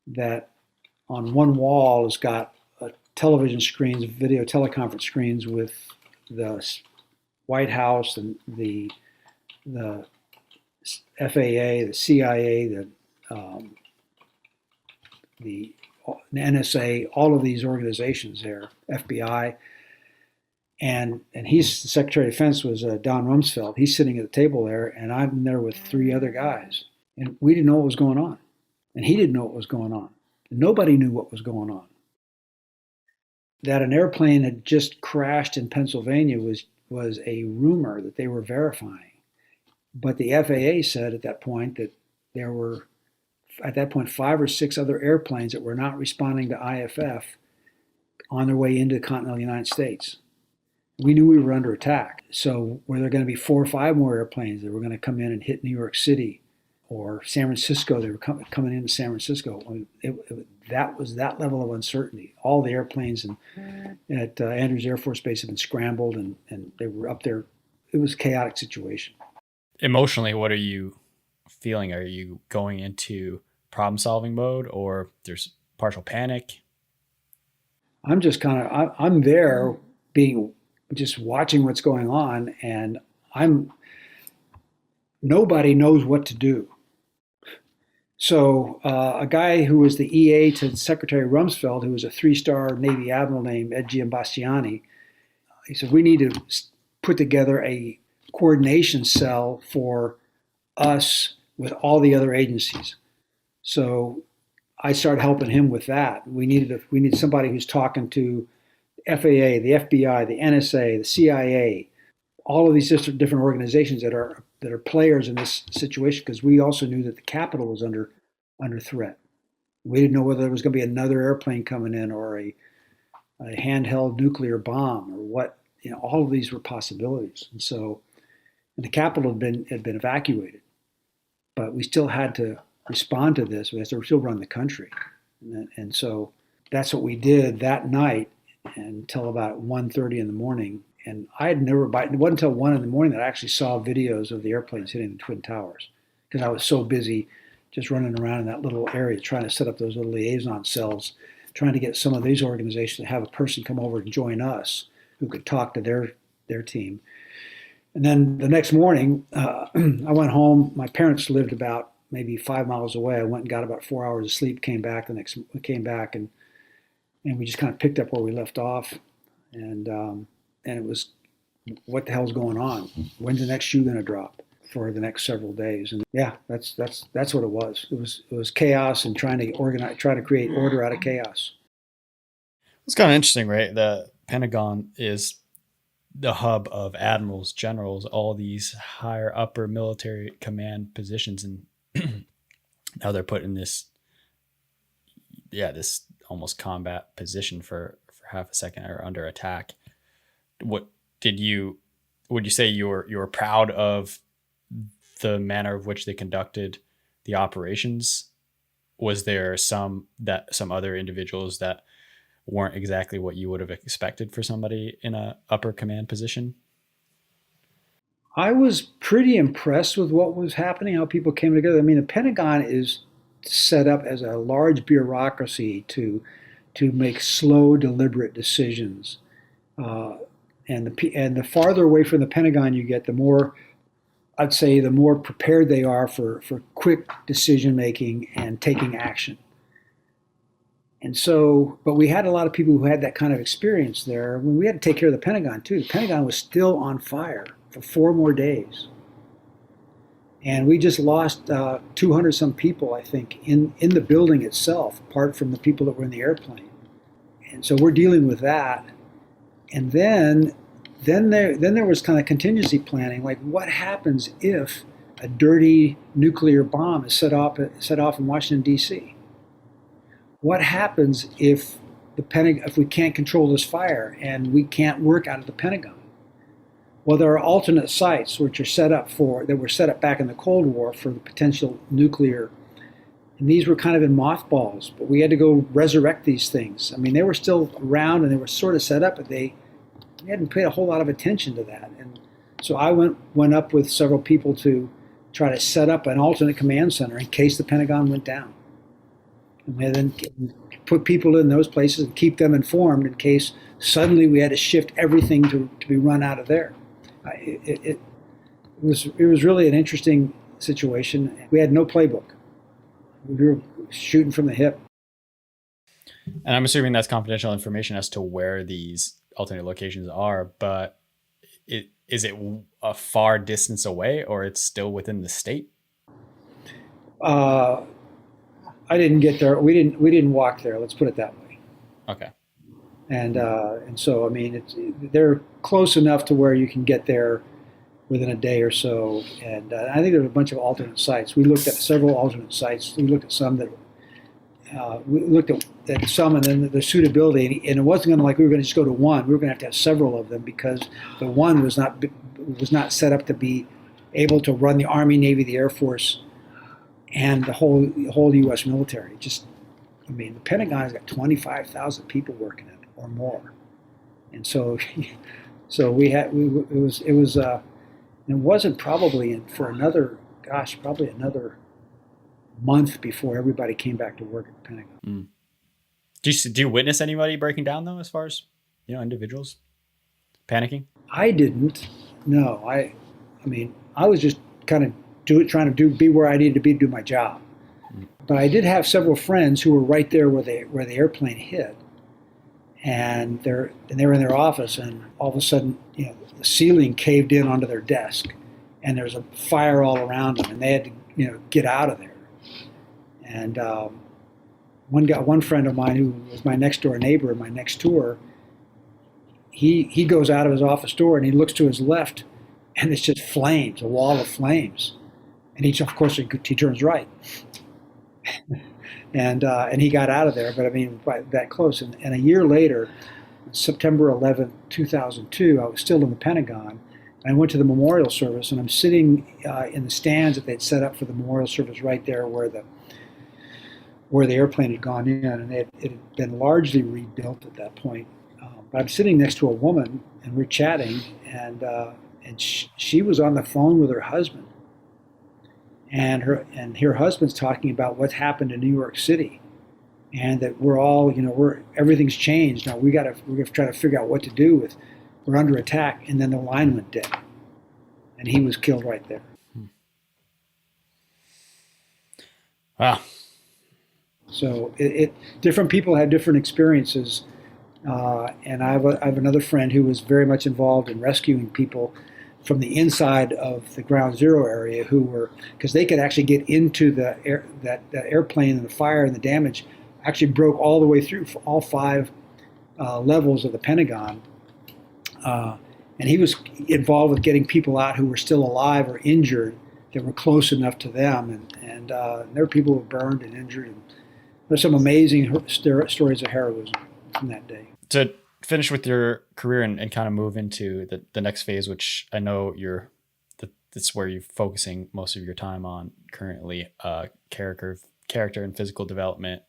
that on one wall has got television screens, video teleconference screens with the White House and the FAA, the CIA, the NSA, all of these organizations there, FBI. And he's the Secretary of Defense was Don Rumsfeld. He's sitting at the table there, and I'm there with three other guys. And we didn't know what was going on. And he didn't know what was going on. Nobody knew what was going on. That an airplane had just crashed in Pennsylvania was a rumor that they were verifying. But the FAA said at that point that there were, at that point, 5 or 6 other airplanes that were not responding to IFF on their way into the continental United States. We knew we were under attack. So were there going to be 4 or 5 more airplanes that were going to come in and hit New York City or San Francisco? They were coming into San Francisco. That was that level of uncertainty. All the airplanes at Andrews Air Force Base had been scrambled, and they were up there. It was a chaotic situation. Emotionally, what are you feeling? Are you going into problem-solving mode, or there's partial panic? I'm just I'm there just watching what's going on, and nobody knows what to do. So a guy who was the EA to Secretary Rumsfeld, who was a 3-star Navy admiral named Ed Giambastiani, he said, we need to put together a coordination cell for us with all the other agencies. So I started helping him with that. We need somebody who's talking to the FAA, the FBI, the NSA, the CIA, all of these different organizations that are players in this situation, because we also knew that the Capitol was under threat. We didn't know whether there was going to be another airplane coming in or a handheld nuclear bomb or what. All of these were possibilities. And the Capitol had been evacuated, but we still had to respond to this. We had to still run the country, and so that's what we did that night until about 1:30 in the morning. And I had never, it wasn't until 1 in the morning that I actually saw videos of the airplanes hitting the Twin Towers, because I was so busy just running around in that little area trying to set up those little liaison cells, trying to get some of these organizations to have a person come over and join us who could talk to their team. And then the next morning, I went home. My parents lived about maybe 5 miles away. I went and got about 4 hours of sleep, came back, and we just kind of picked up where we left off. And it was, what the hell's going on? When's the next shoe going to drop for the next several days? And yeah, that's what it was. It was chaos and trying to create order out of chaos. It's kind of interesting, right? The Pentagon is the hub of admirals, generals, all these higher upper military command positions, and now they're put in this, this almost combat position for half a second or under attack. What would you say you were proud of the manner of which they conducted the operations? Was there some other individuals that weren't exactly what you would have expected for somebody in a upper command position? I was pretty impressed with what was happening, how people came together. I mean, the Pentagon is set up as a large bureaucracy to make slow, deliberate decisions. And the farther away from the Pentagon you get, the more, I'd say, the more prepared they are for quick decision making and taking action. And so, but we had a lot of people who had that kind of experience there. When we had to take care of the Pentagon too, the Pentagon was still on fire for 4 more days. And we just lost 200 some people, I think, in the building itself, apart from the people that were in the airplane. And so we're dealing with that. And then there was kind of contingency planning, like what happens if a dirty nuclear bomb is set off in Washington, D.C.? What happens if we can't control this fire and we can't work out of the Pentagon? Well, there are alternate sites which are that were set up back in the Cold War for the potential nuclear, and these were kind of in mothballs, but we had to go resurrect these things. I mean, they were still around and they were sort of set up, but they hadn't paid a whole lot of attention to that. And so I went up with several people to try to set up an alternate command center in case the Pentagon went down. And then put people in those places and keep them informed in case suddenly we had to shift everything to be run out of there. It was really an interesting situation. We had no playbook. We were shooting from the hip. And I'm assuming that's confidential information as to where these alternate locations are, but is it a far distance away or it's still within the state? I didn't get there. We didn't walk there. Let's put it that way. Okay. And so I mean, they're close enough to where you can get there within a day or so. And I think there's a bunch of alternate sites. We looked at several alternate sites. We looked at some that and then the suitability. And it wasn't going to like we were going to just go to one. We were going to have several of them because the one was not set up to be able to run the Army, Navy, the Air Force, and the whole U.S. military. I mean, the Pentagon has got 25,000 people working in it or more, and so it wasn't probably for another month before everybody came back to work at the Pentagon. Mm. Do you witness anybody breaking down though, as far as individuals panicking? I didn't. No, I mean, I was just kind of trying to be where I needed to be to do my job. But I did have several friends who were right there where the airplane hit, and they were in their office, and all of a sudden, the ceiling caved in onto their desk, and there's a fire all around them, and they had to get out of there. And one friend of mine who was my next door neighbor in my next tour, he goes out of his office door and he looks to his left, and it's just flames, a wall of flames. And he turns right, and he got out of there. But I mean, that close. And a year later, September 11th, 2002, I was still in the Pentagon. And I went to the memorial service, and I'm sitting in the stands that they'd set up for the memorial service right there where the airplane had gone in, and it had been largely rebuilt at that point. But I'm sitting next to a woman, and we're chatting, and she was on the phone with her husband. And her husband's talking about what's happened in New York City, and that we're all, everything's changed now. We're gonna try to figure out what to do we're under attack. And then the line went dead, and he was killed right there. Wow. So different people had different experiences, and I have another friend who was very much involved in rescuing people from the inside of the ground zero area because they could actually get into the airplane, and the fire and the damage actually broke all the way through all 5 levels of the Pentagon. And he was involved with getting people out who were still alive or injured that were close enough to them. And there were people who were burned and injured. And there's some amazing stories of heroism from that day. To finish with your career and kind of move into the next phase, which I know that's where you're focusing most of your time on currently, character and physical development.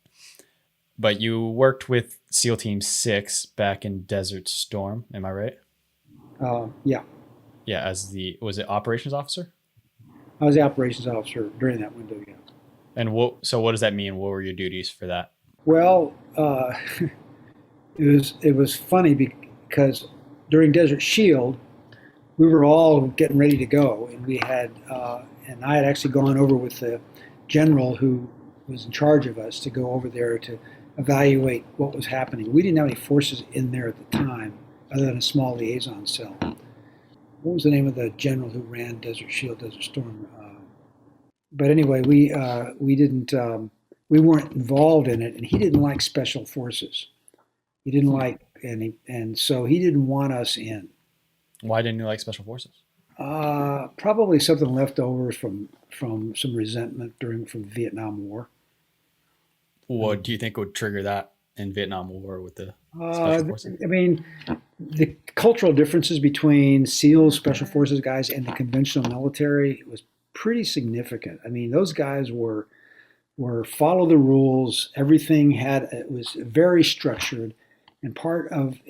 But you worked with SEAL Team 6 back in Desert Storm, am I right? Yeah. Yeah, was it operations officer? I was the operations officer during that window, yeah. And what does that mean? What were your duties for that? Well, it was funny because during Desert Shield, we were all getting ready to go, and we had, and I had actually gone over with the general who was in charge of us to go over there to evaluate what was happening. We didn't have any forces in there at the time, other than a small liaison cell. What was the name of the general who ran Desert Shield, Desert Storm? But anyway, we weren't involved in it, and he didn't like special forces. He didn't like and so he didn't want us in. Why didn't you like special forces? Probably something left over from some resentment from the Vietnam War. What do you think would trigger that in Vietnam War with the special forces? I mean, the cultural differences between SEALs, special forces guys, and the conventional military was pretty significant. I mean, those guys were follow the rules. Everything it was very structured, and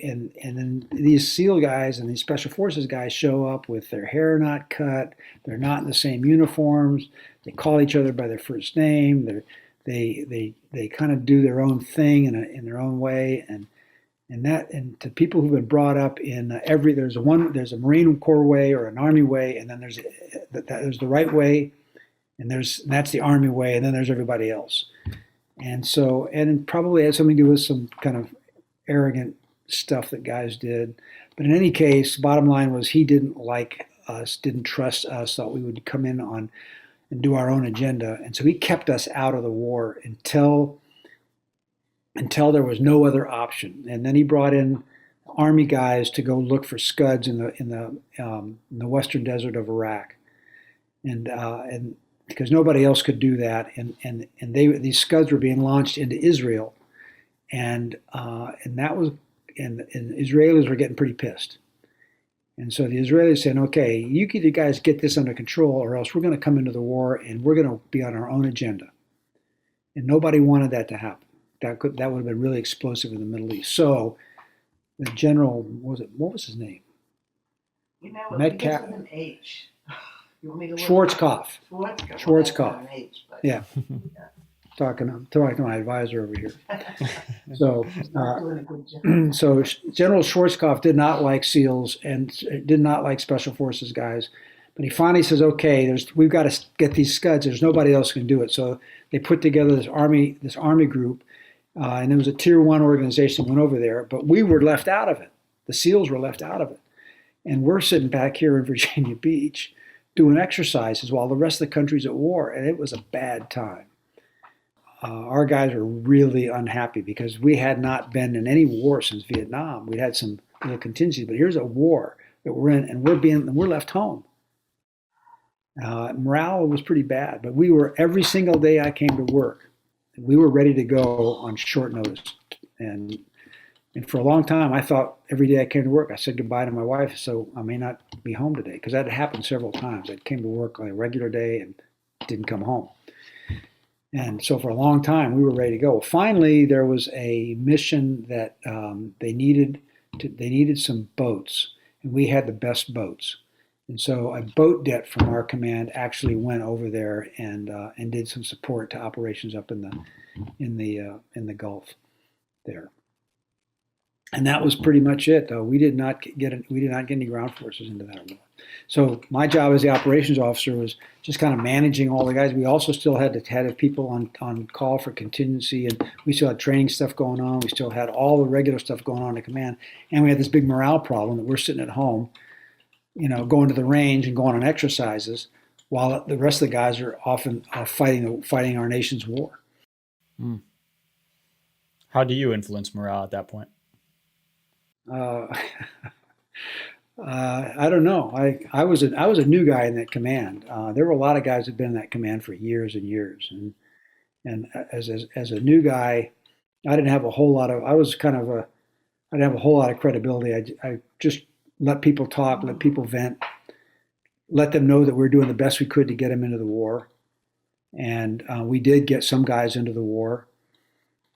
and then these SEAL guys and these special forces guys show up with their hair not cut. They're not in the same uniforms. They call each other by their first name. They kind of do their own thing in their own way, and to people who've been brought up in there's a Marine Corps way or an Army way, and then there's the right way, and that's the Army way, and then there's everybody else, and it probably had something to do with some kind of arrogant stuff that guys did. But in any case, bottom line was he didn't like us, didn't trust us, thought we would come in on and do our own agenda, and so he kept us out of the war until there was no other option. And then he brought in Army guys to go look for scuds in the western desert of Iraq, and because nobody else could do that, and these scuds were being launched into Israel, and the Israelis were getting pretty pissed. And so the Israelis said, okay, you guys get this under control, or else we're going to come into the war and we're going to be on our own agenda. And nobody wanted that to happen. That would have been really explosive in the Middle East. So the general, what was his name? You know, it begins with an H. You want me to look? Schwarzkopf. Yeah. Talking to my advisor over here. So General Schwarzkopf did not like SEALs and did not like Special Forces guys. But he finally says, okay, we've got to get these scuds. There's nobody else who can do it. So they put together this army group, and there was a tier 1 organization that went over there, but we were left out of it. The SEALs were left out of it. And we're sitting back here in Virginia Beach doing exercises while the rest of the country's at war, and it was a bad time. Our guys were really unhappy because we had not been in any war since Vietnam. We'd had some little contingencies, but here's a war that we're in, and we're left home. Morale was pretty bad, but every single day I came to work, we were ready to go on short notice. And for a long time, I thought every day I came to work, I said goodbye to my wife, so I may not be home today, because that had happened several times. I came to work on a regular day and didn't come home. And so for a long time, we were ready to go. Well, finally, there was a mission that they needed some boats, and we had the best boats. And so a boat det from our command actually went over there and did some support to operations up in the Gulf there. And that was pretty much it, though. We did not get any ground forces into that war. So my job as the operations officer was just kind of managing all the guys. We also still had to have people on call for contingency, and we still had training stuff going on. We still had all the regular stuff going on in command, and we had this big morale problem that we're sitting at home, going to the range and going on exercises, while the rest of the guys are often fighting our nation's war. How do you influence morale at that point? Uh, I don't know. I was a new guy in that command. There were a lot of guys who'd been in that command for years and years, and as a new guy, I didn't have a whole lot of. I didn't have a whole lot of credibility. I just let people talk, let people vent, let them know that we were doing the best we could to get them into the war, and we did get some guys into the war,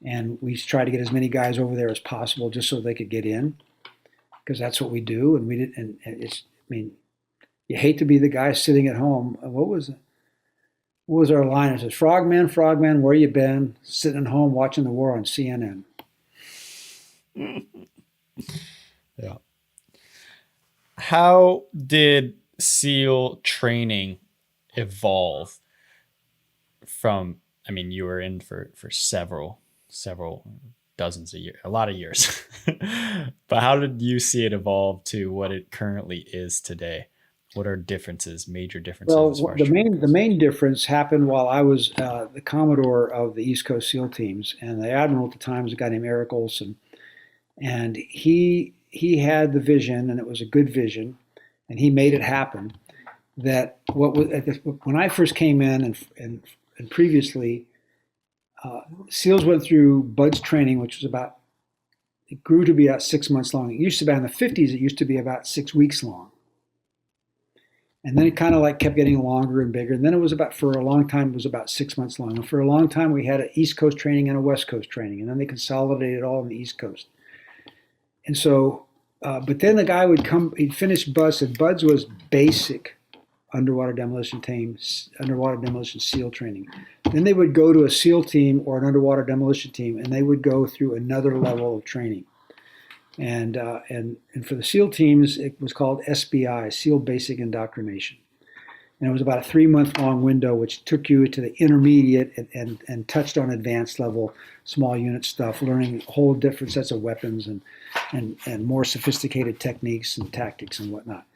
and we tried to get as many guys over there as possible just so they could get in, because that's what we do. And we did, and it's. I mean, you hate to be the guy sitting at home. What was our line? It says, "Frogman, frogman, where you been? Sitting at home watching the war on CNN." Yeah. How did SEAL training evolve from, I mean, you were in for several dozens of years, a lot of years, but how did you see it evolve to what it currently is today? What are major differences? Well, as far as the main difference happened while I was the Commodore of the East Coast SEAL teams, and the Admiral at the time was a guy named _𝐿, and he had the vision, and it was a good vision, and he made it happen. That when I first came in, and previously, SEALs went through BUDS training, which was it grew to be about 6 months long. It used to be in the 50s. It used to be about 6 weeks long. And then it kind of like kept getting longer and bigger. And then for a long time, it was about 6 months long. And for a long time, we had an East Coast training and a West Coast training. And then they consolidated it all on the East Coast. And so, but then the guy would come, he'd finish BUDS, and BUDS was basic underwater demolition SEAL training. Then they would go to a SEAL team or an underwater demolition team, and they would go through another level of training. And for the SEAL teams, it was called SBI, SEAL Basic Indoctrination. And it was about a 3-month long window, which took you to the intermediate and touched on advanced level, small unit stuff, learning a whole different sets of weapons and more sophisticated techniques and tactics and whatnot.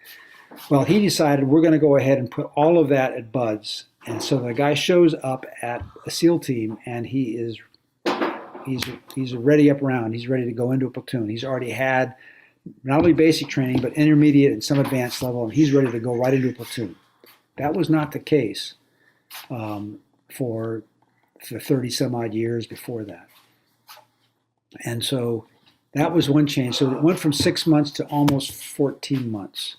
Well, he decided we're going to go ahead and put all of that at BUDS. And so the guy shows up at a SEAL team, and he's ready up round. He's ready to go into a platoon. He's already had not only basic training, but intermediate and some advanced level, and he's ready to go right into a platoon. That was not the case for 30 some odd years before that. And so that was one change. So it went from 6 months to almost 14 months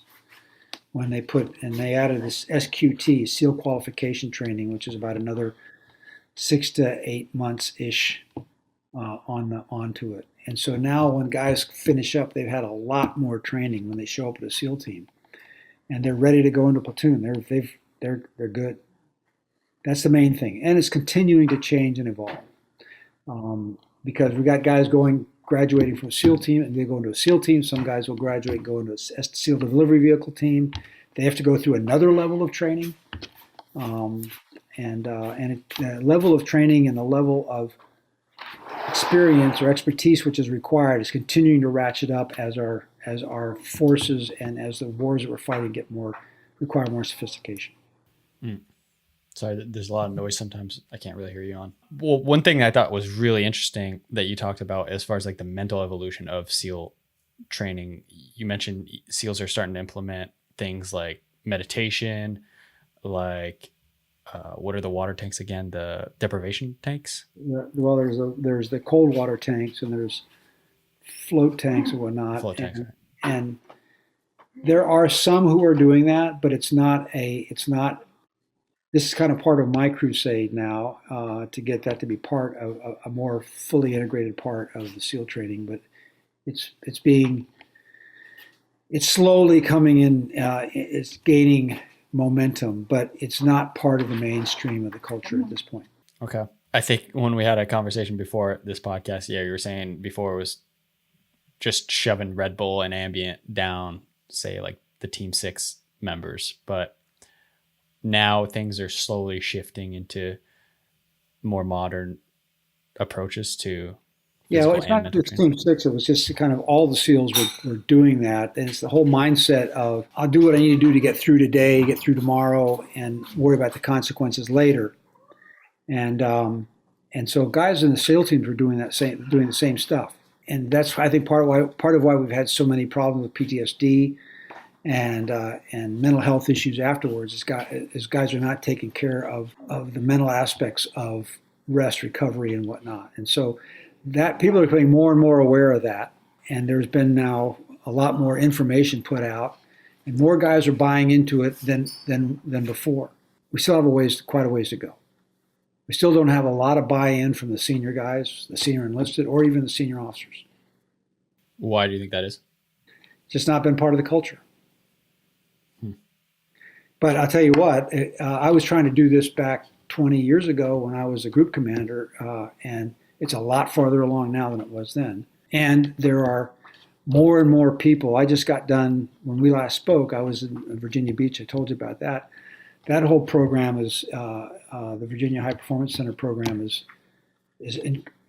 when they added this SQT, SEAL Qualification Training, which is about another 6 to 8 months-ish onto it. And so now when guys finish up, they've had a lot more training when they show up at a SEAL team. And they're ready to go into platoon. They're good. That's the main thing, and it's continuing to change and evolve because we got guys graduating from a SEAL team, and they go into a SEAL team. Some guys will graduate and go into a SEAL delivery vehicle team. They have to go through another level of training, the level of training and the level of experience or expertise which is required is continuing to ratchet up as our forces and as the wars that we're fighting require more sophistication. Sorry, there's a lot of noise sometimes. I can't really hear you on. Well, one thing I thought was really interesting that you talked about as far as like the mental evolution of SEAL training, you mentioned SEALs are starting to implement things like meditation, like what are the water tanks again? The deprivation tanks? Well, there's the cold water tanks, and there's float tanks and whatnot. Float tanks, and there are some who are doing that, but it's not. This is kind of part of my crusade now to get that to be part of a more fully integrated part of the SEAL training. But it's slowly coming in. It's gaining momentum, but it's not part of the mainstream of the culture at this point. Okay. I think when we had a conversation before this podcast, you were saying before it was just shoving Red Bull and ambient down, say like the Team 6 members, but now things are slowly shifting into more modern approaches to. Yeah, well, it's not just Team 6. It was just kind of all the SEALs were doing that. And it's the whole mindset of, I'll do what I need to do to get through today, get through tomorrow, and worry about the consequences later. And so guys in the SEAL teams were doing the same stuff. and that's, I think, part of why we've had so many problems with PTSD and mental health issues afterwards is guys are not taking care of the mental aspects of rest, recovery, and whatnot. And so that people are becoming more and more aware of that. And there's been now a lot more information put out, and more guys are buying into it than before. We still have quite a ways to go. We still don't have a lot of buy-in from the senior guys, the senior enlisted, or even the senior officers. Why do you think that is? It's just not been part of the culture. But I'll tell you what, I was trying to do this back 20 years ago when I was a group commander, and it's a lot farther along now than it was then. And there are more and more people. I just got done, when we last spoke, I was in Virginia Beach. I told you about that. That whole program is, the Virginia High Performance Center program is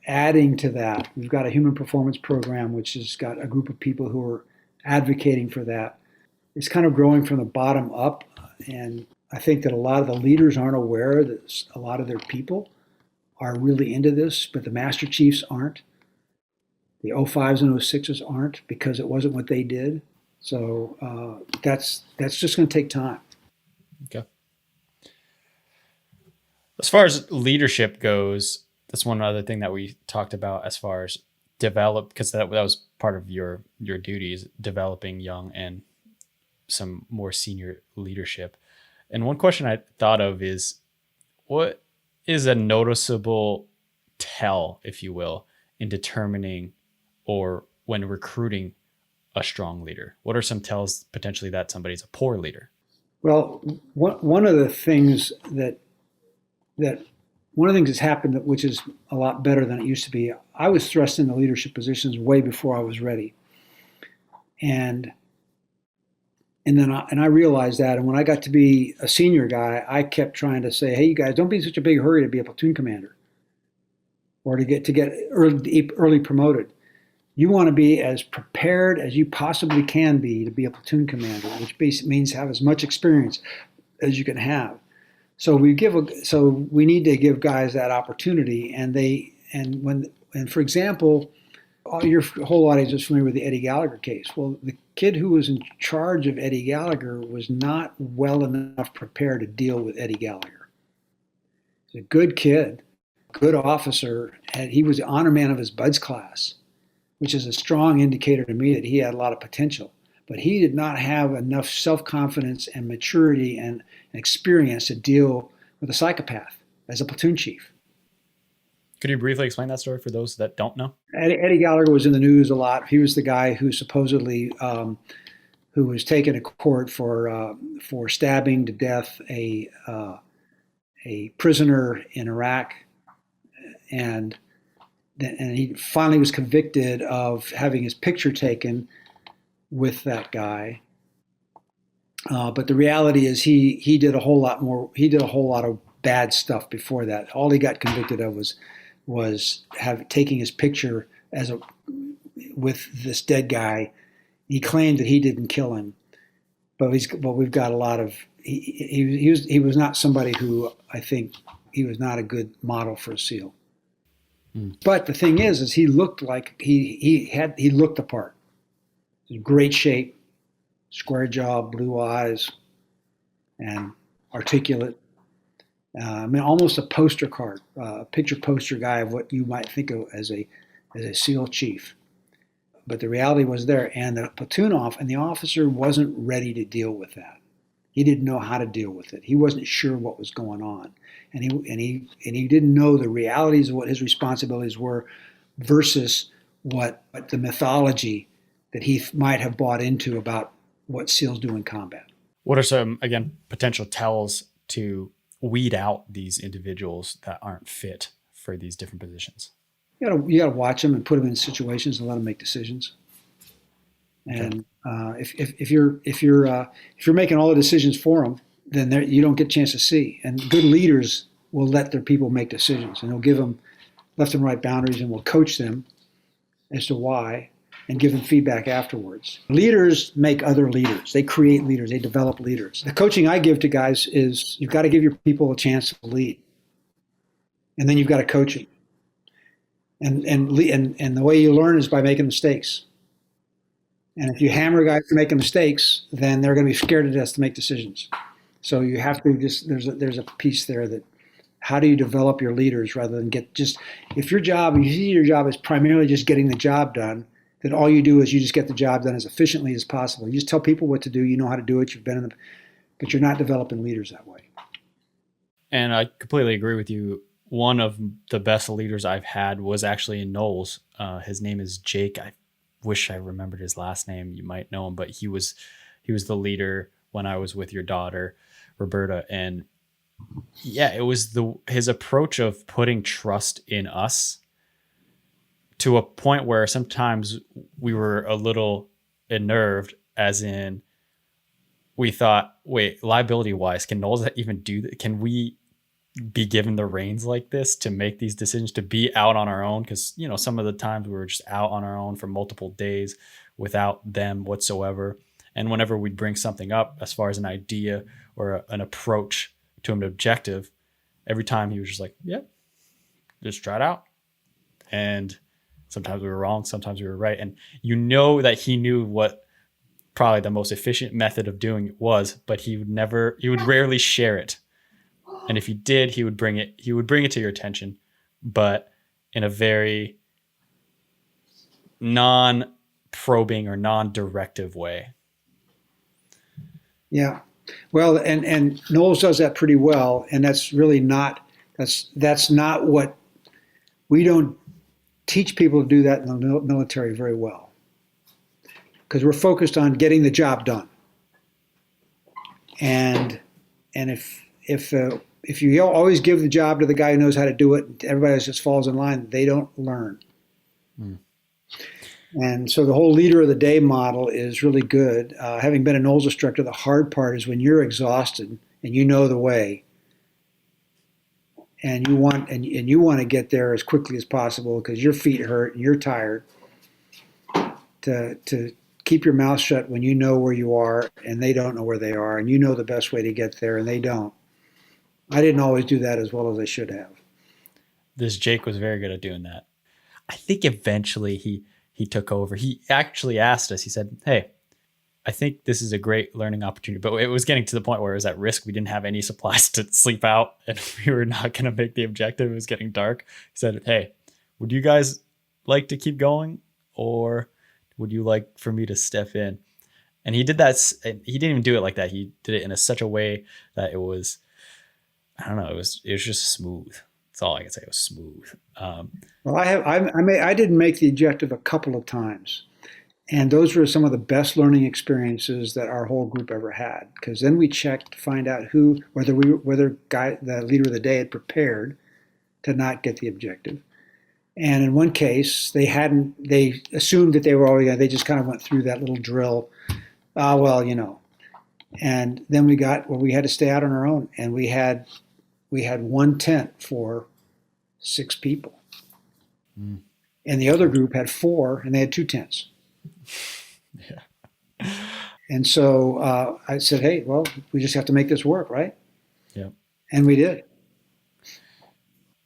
adding to that. We've got a human performance program, which has got a group of people who are advocating for that. It's kind of growing from the bottom up. And I think that a lot of the leaders aren't aware that a lot of their people are really into this, but the Master Chiefs aren't. The 05s and 06s aren't, because it wasn't what they did. So that's just going to take time. Okay. As far as leadership goes, that's one other thing that we talked about as far as develop, because that was part of your duties, developing young and some more senior leadership. And one question I thought of is, what is a noticeable tell, if you will, in determining or when recruiting a strong leader? What are some tells potentially that somebody's a poor leader? Well, one of the things that's happened, which is a lot better than it used to be. I was thrust into leadership positions way before I was ready, and then I realized that. And when I got to be a senior guy, I kept trying to say, "Hey, you guys, don't be in such a big hurry to be a platoon commander, or to get early promoted. You want to be as prepared as you possibly can be to be a platoon commander, which basically means have as much experience as you can have." So we need to give guys that opportunity, and for example, your whole audience is familiar with the Eddie Gallagher case. Well, the kid who was in charge of Eddie Gallagher was not well enough prepared to deal with Eddie Gallagher. He's a good kid, good officer, and he was the honor man of his BUDS class, which is a strong indicator to me that he had a lot of potential. But he did not have enough self-confidence and maturity and experience to deal with a psychopath as a platoon chief. Could you briefly explain that story for those that don't know? Eddie Gallagher was in the news a lot. He was the guy who supposedly who was taken to court for stabbing to death a prisoner in Iraq, and he finally was convicted of having his picture taken with that guy. But the reality is he did a whole lot more. He did a whole lot of bad stuff before that. All he got convicted of was taking his picture with this dead guy. He claimed that he didn't kill him, but we've got a lot of. He was not somebody who, I think, he was not a good model for a SEAL. But the thing is he looked like he looked the part. Great shape, square jaw, blue eyes, and articulate. Almost a poster card, a picture poster guy of what you might think of as a SEAL chief. But the reality was there, and the platoon and the officer wasn't ready to deal with that. He didn't know how to deal with it. He wasn't sure what was going on, and he didn't know the realities of what his responsibilities were versus what the mythology that he might have bought into about what SEALs do in combat. What are some, again, potential tells to weed out these individuals that aren't fit for these different positions? You got to watch them and put them in situations and let them make decisions. And if you're making all the decisions for them, then you don't get a chance to see. And good leaders will let their people make decisions, and they'll give them left and right boundaries, and will coach them as to why, and give them feedback afterwards. Leaders make other leaders. They create leaders. They develop leaders. The coaching I give to guys is you've got to give your people a chance to lead, and then you've got to coach them. And the way you learn is by making mistakes. And if you hammer guys for making mistakes, then they're going to be scared to death to make decisions. So you have to there's a piece there that how do you develop your leaders rather than if you see your job is primarily just getting the job done, then all you do is you just get the job done as efficiently as possible. You just tell people what to do. You know how to do it. You've been in the, but you're not developing leaders that way. And I completely agree with you. One of the best leaders I've had was actually in 𝐂𝐚𝐦𝐿. His name is Jake. I wish I remembered his last name. You might know him, but he was the leader when I was with your daughter, Roberta. And yeah, it was his approach of putting trust in us to a point where sometimes we were a little unnerved, as in we thought, wait, liability wise, can 𝐂𝐚𝐿 even do that? Can we be given the reins like this to make these decisions, to be out on our own? Because, you know, some of the times we were just out on our own for multiple days without them whatsoever. And whenever we'd bring something up as far as an idea or an approach to an objective, every time he was just like, yeah, just try it out. And sometimes we were wrong, sometimes we were right. And you know that he knew what probably the most efficient method of doing it was, but he would rarely share it. And if he did, he would bring it to your attention, but in a very non-probing or non-directive way. Yeah. Well, and 𝐂𝐚𝐿 does that pretty well. And that's really that's not what we don't teach people to do that in the military very well. Because we're focused on getting the job done. And if you always give the job to the guy who knows how to do it, everybody else just falls in line, they don't learn. And so the whole leader of the day model is really good. Having been an 𝐂𝐚𝐿 instructor, the hard part is when you're exhausted and you know the way, and you want to get there as quickly as possible because your feet hurt and you're tired. To keep your mouth shut when you know where you are and they don't know where they are, and you know the best way to get there and they don't. I didn't always do that as well as I should have. This Jake was very good at doing that. I think eventually he took over. He actually asked us, he said, hey, I think this is a great learning opportunity, but it was getting to the point where it was at risk. We didn't have any supplies to sleep out and we were not going to make the objective. It was getting dark. He said, hey, would you guys like to keep going, or would you like for me to step in? And he did that. He didn't even do it like that. He did it in such a way that it was, I don't know, it was just smooth. That's all I can say. It was smooth. Well, I didn't make the objective a couple of times, and those were some of the best learning experiences that our whole group ever had. Because then we checked to find out whether the leader of the day had prepared to not get the objective. And in one case, they assumed that they were already. They just kind of went through that little drill. Well, you know. And then we had to stay out on our own, and we had one tent for 6 people. And the other group had 4, and they had 2 tents. Yeah. And so I said, hey, well, we just have to make this work, right? Yeah. And we did.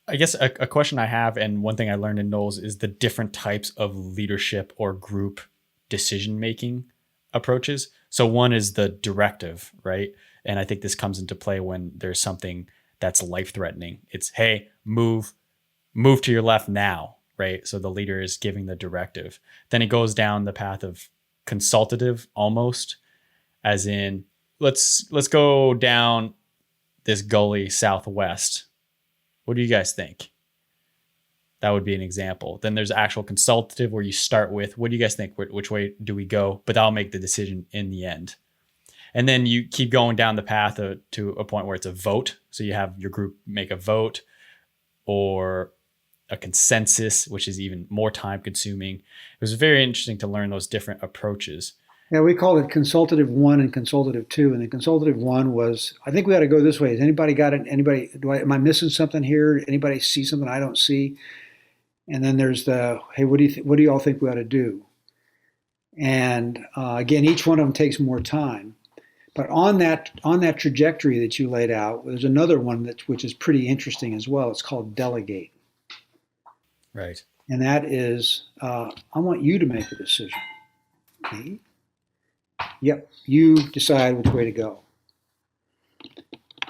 I guess a question I have, and one thing I learned in 𝐂𝐚𝐿, is the different types of leadership or group decision-making approaches. So one is the directive, right? And I think this comes into play when there's something that's life-threatening. It's, hey, move to your left now, right? So the leader is giving the directive. Then it goes down the path of consultative almost, as in, let's go down this gully southwest. What do you guys think? That would be an example. Then there's actual consultative where you start with, what do you guys think? Which way do we go? But I'll make the decision in the end. And then you keep going down the path to a point where it's a vote. So you have your group make a vote, or a consensus, which is even more time consuming. It was very interesting to learn those different approaches. Yeah, we called it consultative 1 and consultative 2. And the consultative 1 was, I think we ought to go this way. Has anybody got it? Am I missing something here? Anybody see something I don't see? And then there's the, hey, what do you all think we ought to do? And again, each one of them takes more time. But on that trajectory that you laid out, there's another one which is pretty interesting as well. It's called delegate. Right. and that is, I want you to make the decision. Me? Yep, you decide which way to go.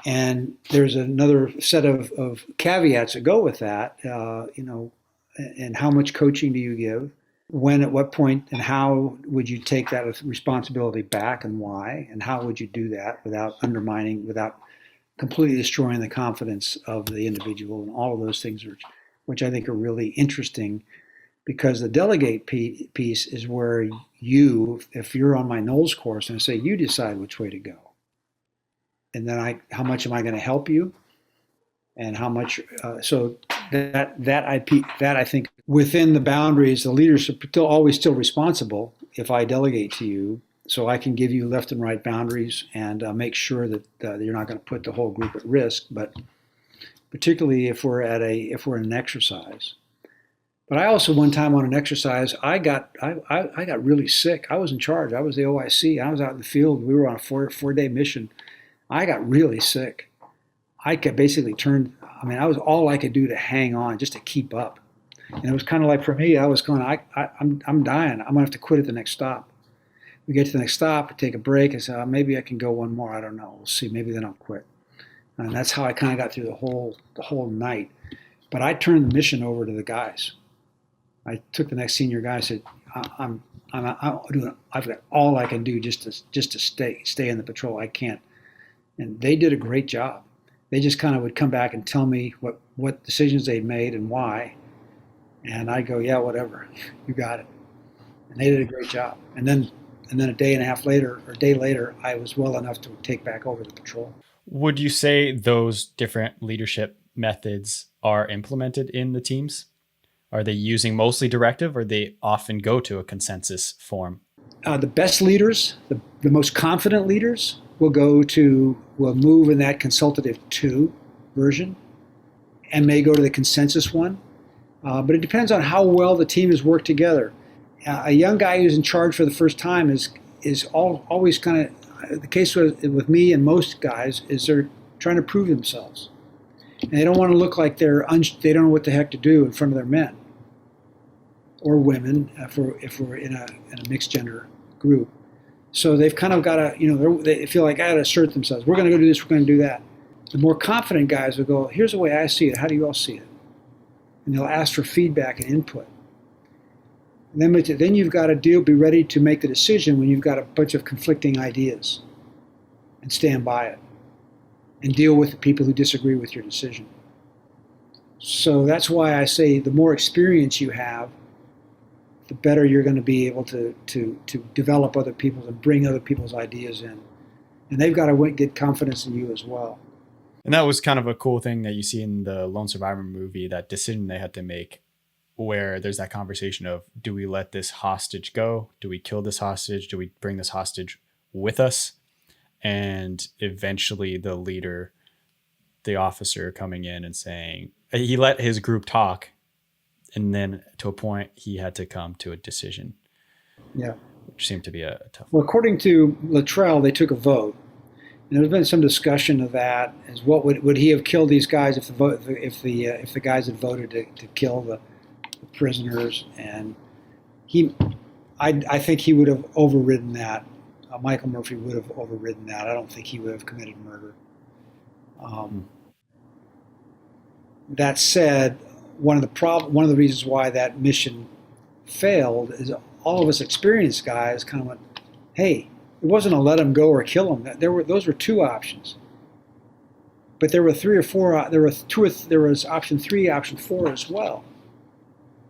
And there's another set of caveats that go with that, and how much coaching do you give? When, at what point, and how would you take that responsibility back, and why? And how would you do that without undermining, without completely destroying the confidence of the individual? And all of those things, which I think are really interesting, because the delegate piece is where you, if you're on my '𝐂𝐚𝐠 course, and I say, you decide which way to go. And then how much am I going to help you? And how much, so that I think within the boundaries, the leaders are always still responsible if I delegate to you, so I can give you left and right boundaries and make sure that you're not going to put the whole group at risk. But particularly if we're in an exercise. But I also, one time on an exercise, I got really sick. I was in charge. I was the OIC. I was out in the field. We were on a four-day mission. I got really sick. I could basically I was all I could do to hang on, just to keep up. And it was kind of like, for me, I was going, I'm dying. I'm gonna have to quit at the next stop. We get to the next stop, take a break. I said, maybe I can go one more. I don't know. We'll see. Maybe then I'll quit. And that's how I kind of got through the whole night. But I turned the mission over to the guys. I took the next senior guy. I said, I've got all I can do just to stay in the patrol. I can't. And they did a great job. They just kind of would come back and tell me what decisions they'd made and why. And I'd go, yeah, whatever, you got it. And they did a great job. And then a day and a half later, or a day later, I was well enough to take back over the patrol. Would you say those different leadership methods are implemented in the teams? Are they using mostly directive, or they often go to a consensus form? The best leaders, the most confident leaders, will move in that consultative 2 version, and may go to the consensus one. But it depends on how well the team has worked together. A young guy who's in charge for the first time is always kind of, the case with me and most guys, is they're trying to prove themselves. And they don't want to look like they don't know what the heck to do in front of their men or women, if we're in a mixed gender group. So they've kind of got to, they feel like I got to assert themselves. We're going to go do this, we're going to do that. The more confident guys will go, here's the way I see it, how do you all see it? And they'll ask for feedback and input. And then you've got to be ready to make the decision when you've got a bunch of conflicting ideas, and stand by it, and deal with the people who disagree with your decision. So that's why I say the more experience you have, the better you're going to be able to develop other people's and bring other people's ideas in. And they've got to get confidence in you as well. And that was kind of a cool thing that you see in the Lone Survivor movie, that decision they had to make, where there's that conversation of, do we let this hostage go? Do we kill this hostage? Do we bring this hostage with us? And eventually the leader, the officer coming in and saying, he let his group talk, and then to a point he had to come to a decision. Yeah. Which seemed to be a tough one. Well, according to Luttrell, they took a vote. And there's been some discussion of that, as what would he have killed these guys if the guys had voted to kill the prisoners? And I think he would have overridden that. Michael Murphy would have overridden that. I don't think he would have committed murder. That said, one of the reasons why that mission failed is all of us experienced guys kind of went, hey, it wasn't a let him go or kill him. Those were 2 options. But there were 3 or 4. There was option 3, option 4 as well,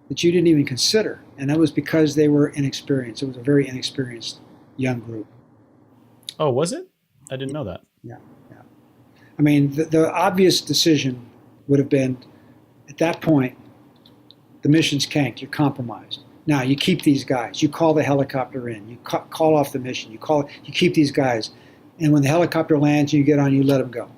that you didn't even consider, and that was because they were inexperienced. It was a very inexperienced young group. Oh, was it? I didn't know that. Yeah. I mean, the obvious decision would have been, at that point, the mission's canked. You're compromised. Now you keep these guys. You call the helicopter in. You call off the mission. You keep these guys, and when the helicopter lands, you get on. You let them go.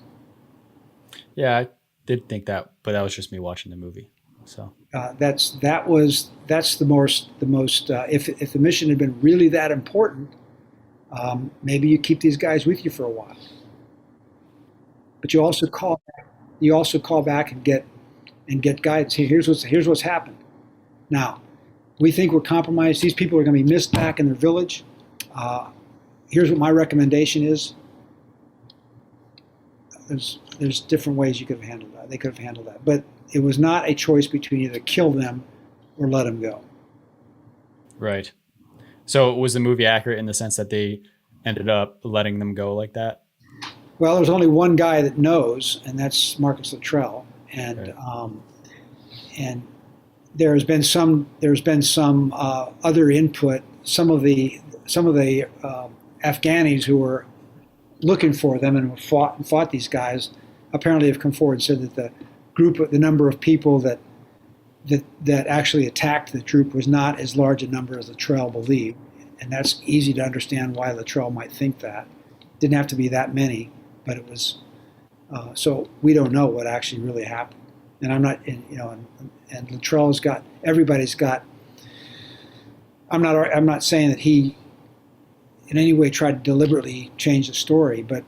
Yeah, I did think that, but that was just me watching the movie. So that's the most. If the mission had been really that important, maybe you keep these guys with you for a while. But you also call back and get guidance. Here's what's happened. Now, we think we're compromised. These people are going to be missed back in their village. Here's what my recommendation is. There's different ways you could have handled that. They could have handled that. But it was not a choice between either kill them or let them go. Right. So was the movie accurate in the sense that they ended up letting them go like that? Well, there's only one guy that knows, and that's Marcus Luttrell. And Right. And there's been some other input. Some of the Afghanis who were looking for them and fought these guys apparently have come forward and said that the number of people that actually attacked the troop was not as large a number as Luttrell believed, and that's easy to understand why Luttrell might think that. It didn't have to be that many, but it was. So we don't know what actually really happened, and I'm not, and Luttrell's got, everybody's got. I'm not saying that he in any way tried to deliberately change the story, but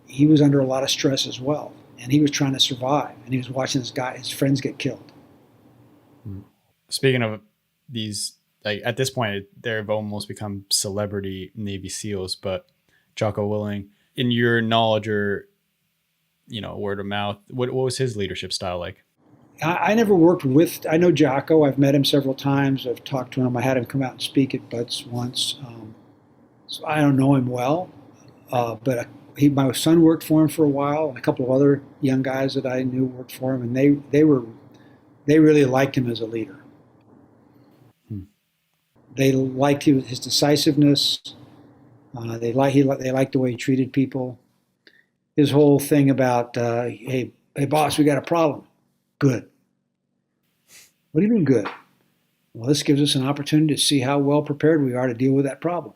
he was under a lot of stress as well, and he was trying to survive, and he was watching his friends get killed. Speaking of these, like at this point, they've almost become celebrity Navy SEALs, but Jocko Willink, in your knowledge or, word of mouth, what was his leadership style like? I never worked with, I know Jocko, I've met him several times, I've talked to him, I had him come out and speak at Butts once. So I don't know him well, but my son worked for him for a while, and a couple of other young guys that I knew worked for him, and they really liked him as a leader. They liked his decisiveness. They liked the way he treated people. His whole thing about, hey boss, we got a problem. Good. What do you mean good? Well, this gives us an opportunity to see how well prepared we are to deal with that problem.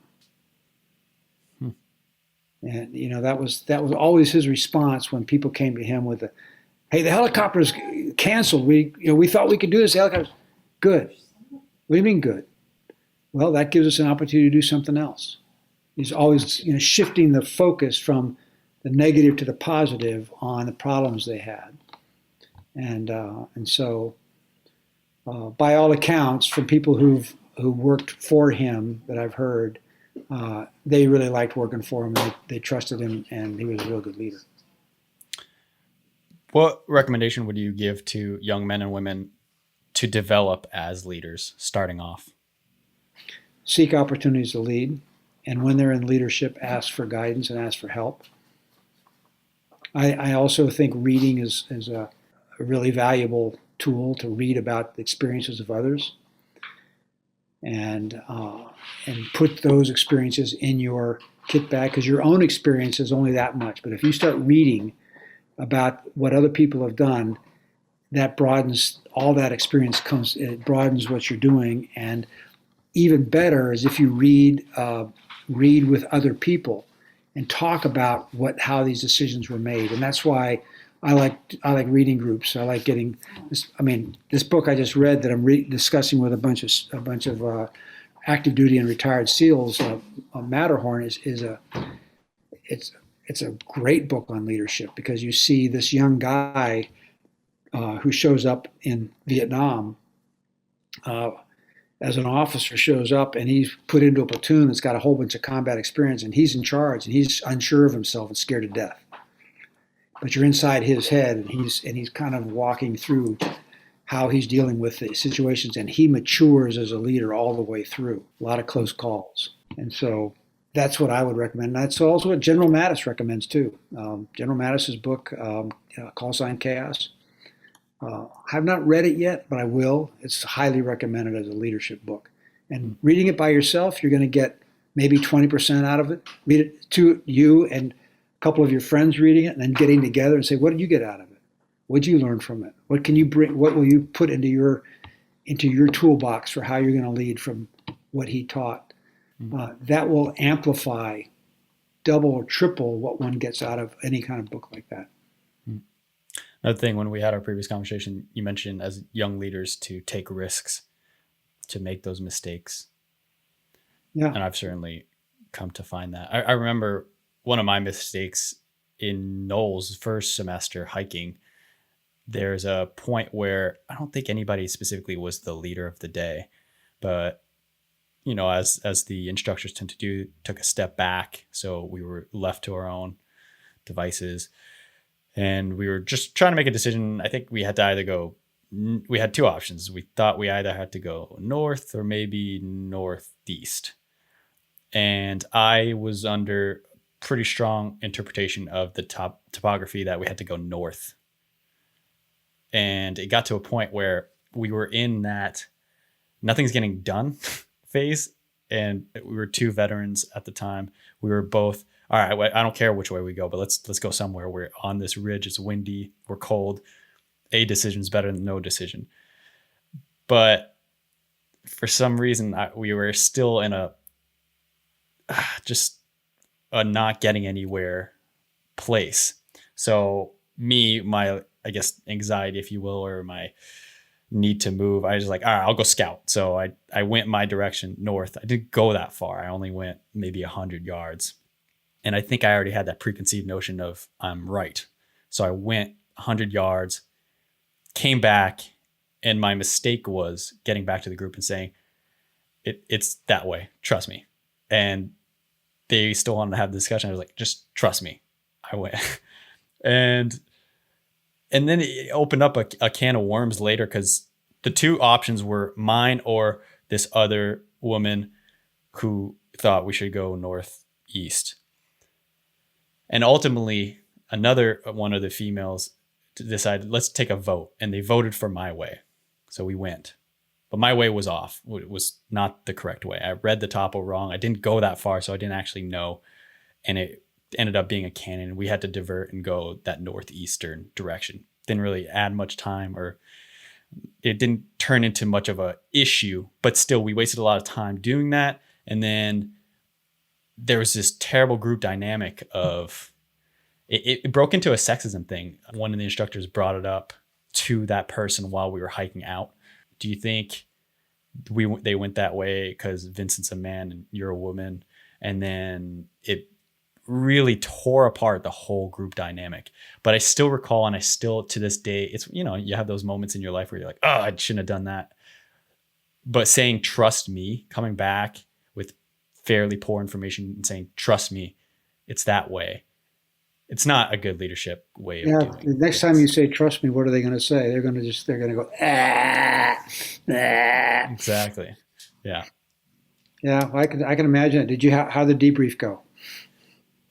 And that was always his response when people came to him with hey, the helicopter's canceled. We thought we could do this. The helicopter's good. What do you mean good? Well, that gives us an opportunity to do something else. He's always shifting the focus from the negative to the positive on the problems they had, and so by all accounts, from people who worked for him that I've heard. They really liked working for him. They trusted him, and he was a real good leader. What recommendation would you give to young men and women to develop as leaders starting off? Seek opportunities to lead, and when they're in leadership, ask for guidance and ask for help. I also think reading is a really valuable tool to read about the experiences of others. And put those experiences in your kit bag, because your own experience is only that much. But if you start reading about what other people have done, that broadens all that experience. It broadens what you're doing, and even better is if you read with other people and talk about how these decisions were made. And that's why I like reading groups. I like getting this. I mean, this book I just read that I'm discussing with a bunch of active duty and retired SEALs, Matterhorn it's a great book on leadership, because you see this young guy who shows up in Vietnam as an officer, shows up and he's put into a platoon that's got a whole bunch of combat experience, and he's in charge and he's unsure of himself and scared to death. But you're inside his head, and he's kind of walking through how he's dealing with the situations, and he matures as a leader all the way through. A lot of close calls, and so that's what I would recommend. And that's also what General Mattis recommends too. General Mattis's book, Call Sign Chaos. I have not read it yet, but I will. It's highly recommended as a leadership book. And reading it by yourself, you're going to get maybe 20% out of it. Read it to you and couple of your friends reading it, and then getting together and say, what did you get out of it? What did you learn from it? What can you bring? What will you put into your toolbox for how you're going to lead from what he taught? That will amplify, double or triple what one gets out of any kind of book like that. Another thing, when we had our previous conversation, you mentioned as young leaders to take risks, to make those mistakes. Yeah. And I've certainly come to find that. I remember one of my mistakes in Knowles' first semester hiking, there's a point where I don't think anybody specifically was the leader of the day, but as the instructors tend to do, took a step back. So we were left to our own devices and we were just trying to make a decision. I think we had to either we had two options. We thought we either had to go north or maybe northeast. And I was under pretty strong interpretation of the topography that we had to go north. And it got to a point where we were in that nothing's getting done phase. And we were two veterans at the time. We were both, all right, I don't care which way we go, but let's go somewhere. We're on this ridge. It's windy. We're cold. A decision's better than no decision. But for some reason, we were still in a not getting anywhere place. So my, I guess, anxiety, if you will, or my need to move, I was like, all right, I'll go scout. So I went my direction north. I didn't go that far. I only went maybe 100 yards. And I think I already had that preconceived notion of I'm right. So I went 100 yards, came back, and my mistake was getting back to the group and saying, it's that way. Trust me. And they still wanted to have the discussion. I was like, just trust me. I went. And then it opened up a can of worms later because the two options were mine or this other woman who thought we should go northeast. And ultimately, another one of the females decided, let's take a vote. And they voted for my way. So we went. But my way was off. It was not the correct way. I read the topo wrong. I didn't go that far, so I didn't actually know. And it ended up being a canyon. We had to divert and go that northeastern direction. Didn't really add much time, or it didn't turn into much of a issue, but still we wasted a lot of time doing that. And then there was this terrible group dynamic of it broke into a sexism thing. One of the instructors brought it up to that person while we were hiking out. Do you think they went that way because Vincent's a man and you're a woman? And then it really tore apart the whole group dynamic. But I still recall, and I still to this day, it's, you have those moments in your life where you're like, oh, I shouldn't have done that. But saying, trust me, coming back with fairly poor information and saying, trust me, it's that way. It's not a good leadership way of doing it. The next time you say, trust me, what are they going to say? They're going to go, ah. Exactly. Yeah. Yeah. I can imagine it. How did the debrief go?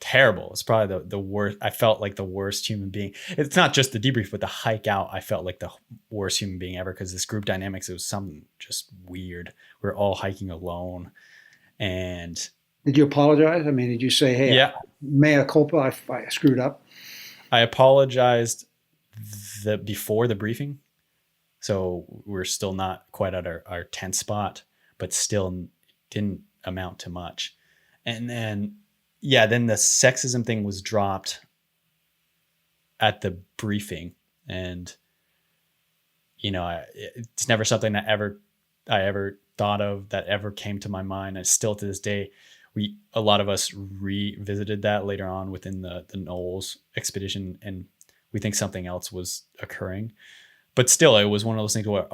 Terrible. It's probably the worst. I felt like the worst human being. It's not just the debrief, but the hike out. I felt like the worst human being ever because this group dynamics, it was something just weird. We were all hiking alone. And did you apologize? I mean, did you say, hey, yeah, mea culpa, I screwed up? I apologized before the briefing. So we're still not quite at our tent spot, but still didn't amount to much. And then, then the sexism thing was dropped at the briefing. And, it's never something that I ever thought of that ever came to my mind. And still to this day, a lot of us revisited that later on within the Knowles expedition, and we think something else was occurring. But still, it was one of those things where,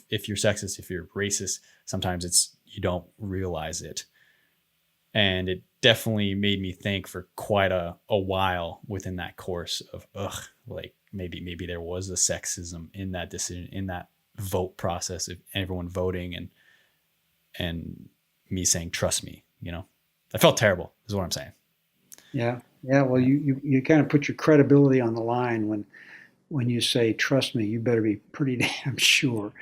if you're sexist, if you're racist, sometimes you don't realize it. And it definitely made me think for quite a while within that course of, maybe there was a sexism in that decision, in that vote process of everyone voting and me saying, trust me, I felt terrible is what I'm saying. Yeah. Yeah. Well, you kind of put your credibility on the line when you say, trust me, you better be pretty damn sure,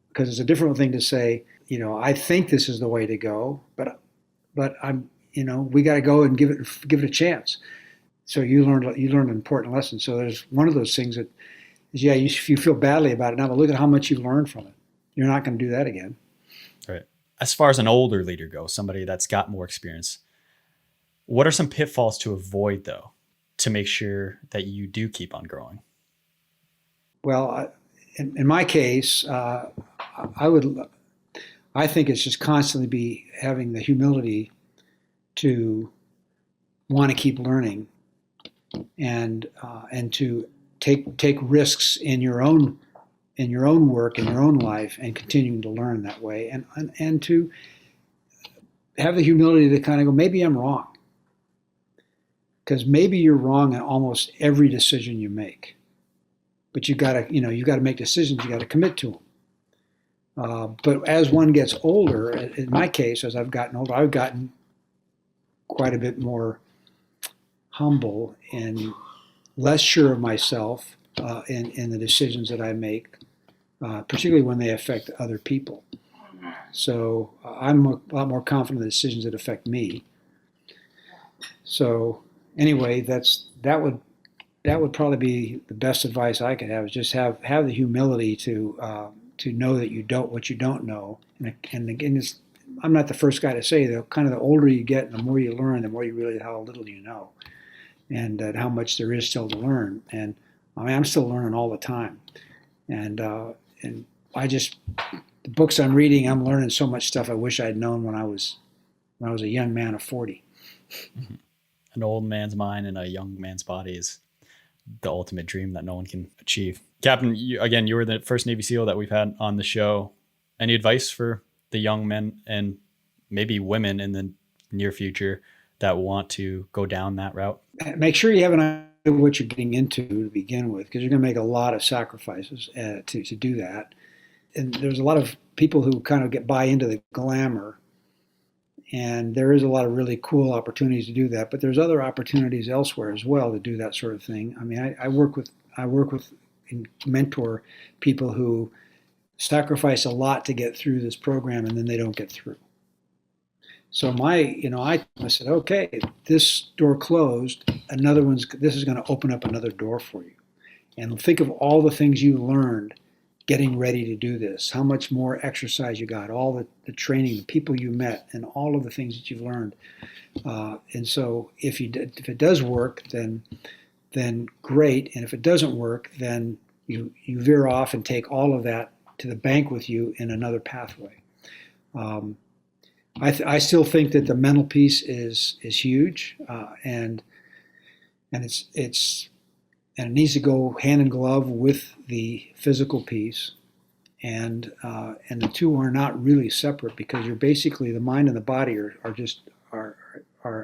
because it's a different thing to say, I think this is the way to go, but I'm, we got to go and give it a chance. So you learned an important lesson. So there's one of those things that is, you feel badly about it now, but look at how much you've learned from it. You're not going to do that again. Right. As far as an older leader goes, somebody that's got more experience, what are some pitfalls to avoid, though, to make sure that you do keep on growing? Well, in my case, I think it's just constantly be having the humility to want to keep learning and to take risks in your own work, in your own life, and continuing to learn that way, and to have the humility to kind of go, maybe I'm wrong, because maybe you're wrong in almost every decision you make, but you got to make decisions, you got to commit to them. But as one gets older, in my case, as I've gotten older, I've gotten quite a bit more humble and less sure of myself in the decisions that I make, particularly when they affect other people. So I'm a lot more confident in the decisions that affect me. So anyway, that would probably be the best advice I could have, is just have the humility to know that what you don't know. And again, I'm not the first guy to say that. Kind of the older you get and the more you learn, the more you realize how little you know, and how much there is still to learn. And I mean, I'm still learning all the time. And the books I'm reading, I'm learning so much stuff I wish I'd known when I was a young man of 40. An old man's mind and a young man's body is the ultimate dream that no one can achieve. Captain, you were the first Navy SEAL that we've had on the show. Any advice for the young men and maybe women in the near future that want to go down that route? Make sure you have an idea of what you're getting into to begin with, because you're going to make a lot of sacrifices to do that. And there's a lot of people who kind of buy into the glamour, and there is a lot of really cool opportunities to do that. But there's other opportunities elsewhere as well to do that sort of thing. I mean, I work with and mentor people who sacrifice a lot to get through this program, and then they don't get through. So I said, okay, this door closed, this is going to open up another door for you. And think of all the things you learned getting ready to do this, how much more exercise you got, all the training, the people you met, and all of the things that you've learned. And so if it does work, then great. And if it doesn't work, then you veer off and take all of that to the bank with you in another pathway. I still think that the mental piece is huge, and it needs to go hand in glove with the physical piece, and the two are not really separate, because you're basically, the mind and the body are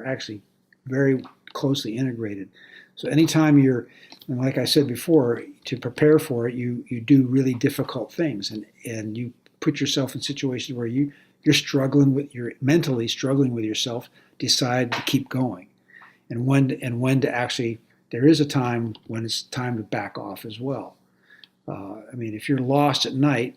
actually very closely integrated. So anytime and like I said before, to prepare for it, you do really difficult things, and you put yourself in situations where you're mentally struggling with yourself, decide to keep going, and when to actually, there is a time when it's time to back off as well. I mean, if you're lost at night,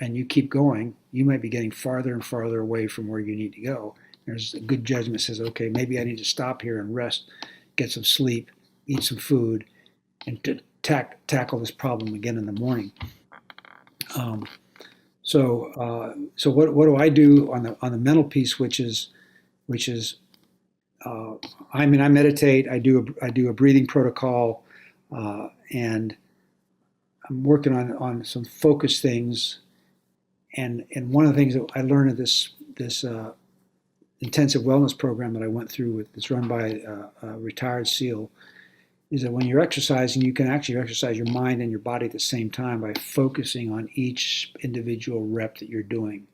and you keep going, you might be getting farther and farther away from where you need to go. There's a good judgment that says, okay, maybe I need to stop here and rest, get some sleep, eat some food, and to tackle this problem again in the morning. So what do I do on the mental piece, which is I meditate. I do a breathing protocol, and I'm working on some focus things. And one of the things that I learned at this intensive wellness program that I went through that's run by a retired SEAL, is that when you're exercising, you can actually exercise your mind and your body at the same time by focusing on each individual rep that you're doing,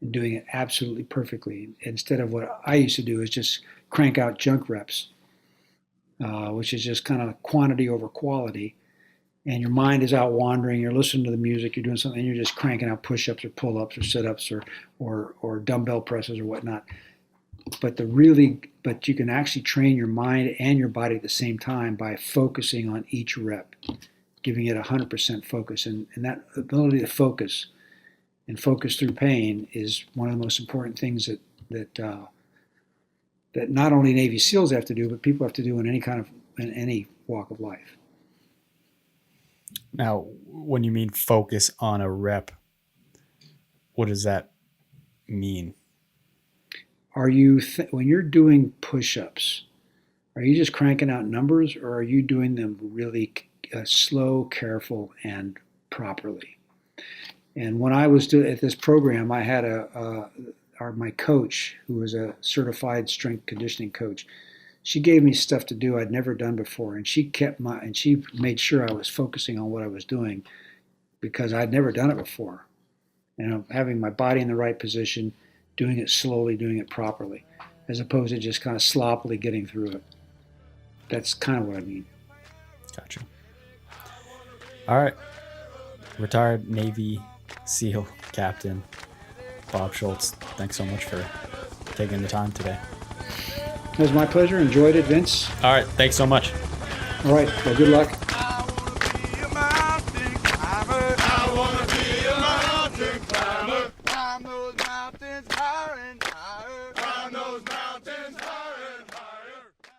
and doing it absolutely perfectly. Instead of what I used to do is just crank out junk reps, which is just kind of quantity over quality. And your mind is out wandering, you're listening to the music, you're doing something, and you're just cranking out push-ups or pull-ups or sit-ups or dumbbell presses or whatnot. But you can actually train your mind and your body at the same time by focusing on each rep, giving it 100% focus. And that ability to focus and focus through pain is one of the most important things that not only Navy SEALs have to do, but people have to do in any walk of life. Now, when you mean focus on a rep, what does that mean? Are you when you're doing push-ups, are you just cranking out numbers, or are you doing them really slow, careful, and properly? And when I was at this program, I had my coach, who was a certified strength conditioning coach. she gave me stuff to do I'd never done before, and she made sure I was focusing on what I was doing because I'd never done it before. Having my body in the right position, doing it slowly, doing it properly, as opposed to just kind of sloppily getting through it. That's kind of what I mean. Gotcha. All right. Retired Navy SEAL Captain Bob Schoultz, thanks so much for taking the time today. It was my pleasure. Enjoyed it, Vince. All right. Thanks so much. All right. Well, good luck. I wanna be a mountain climber. Climb those mountains high.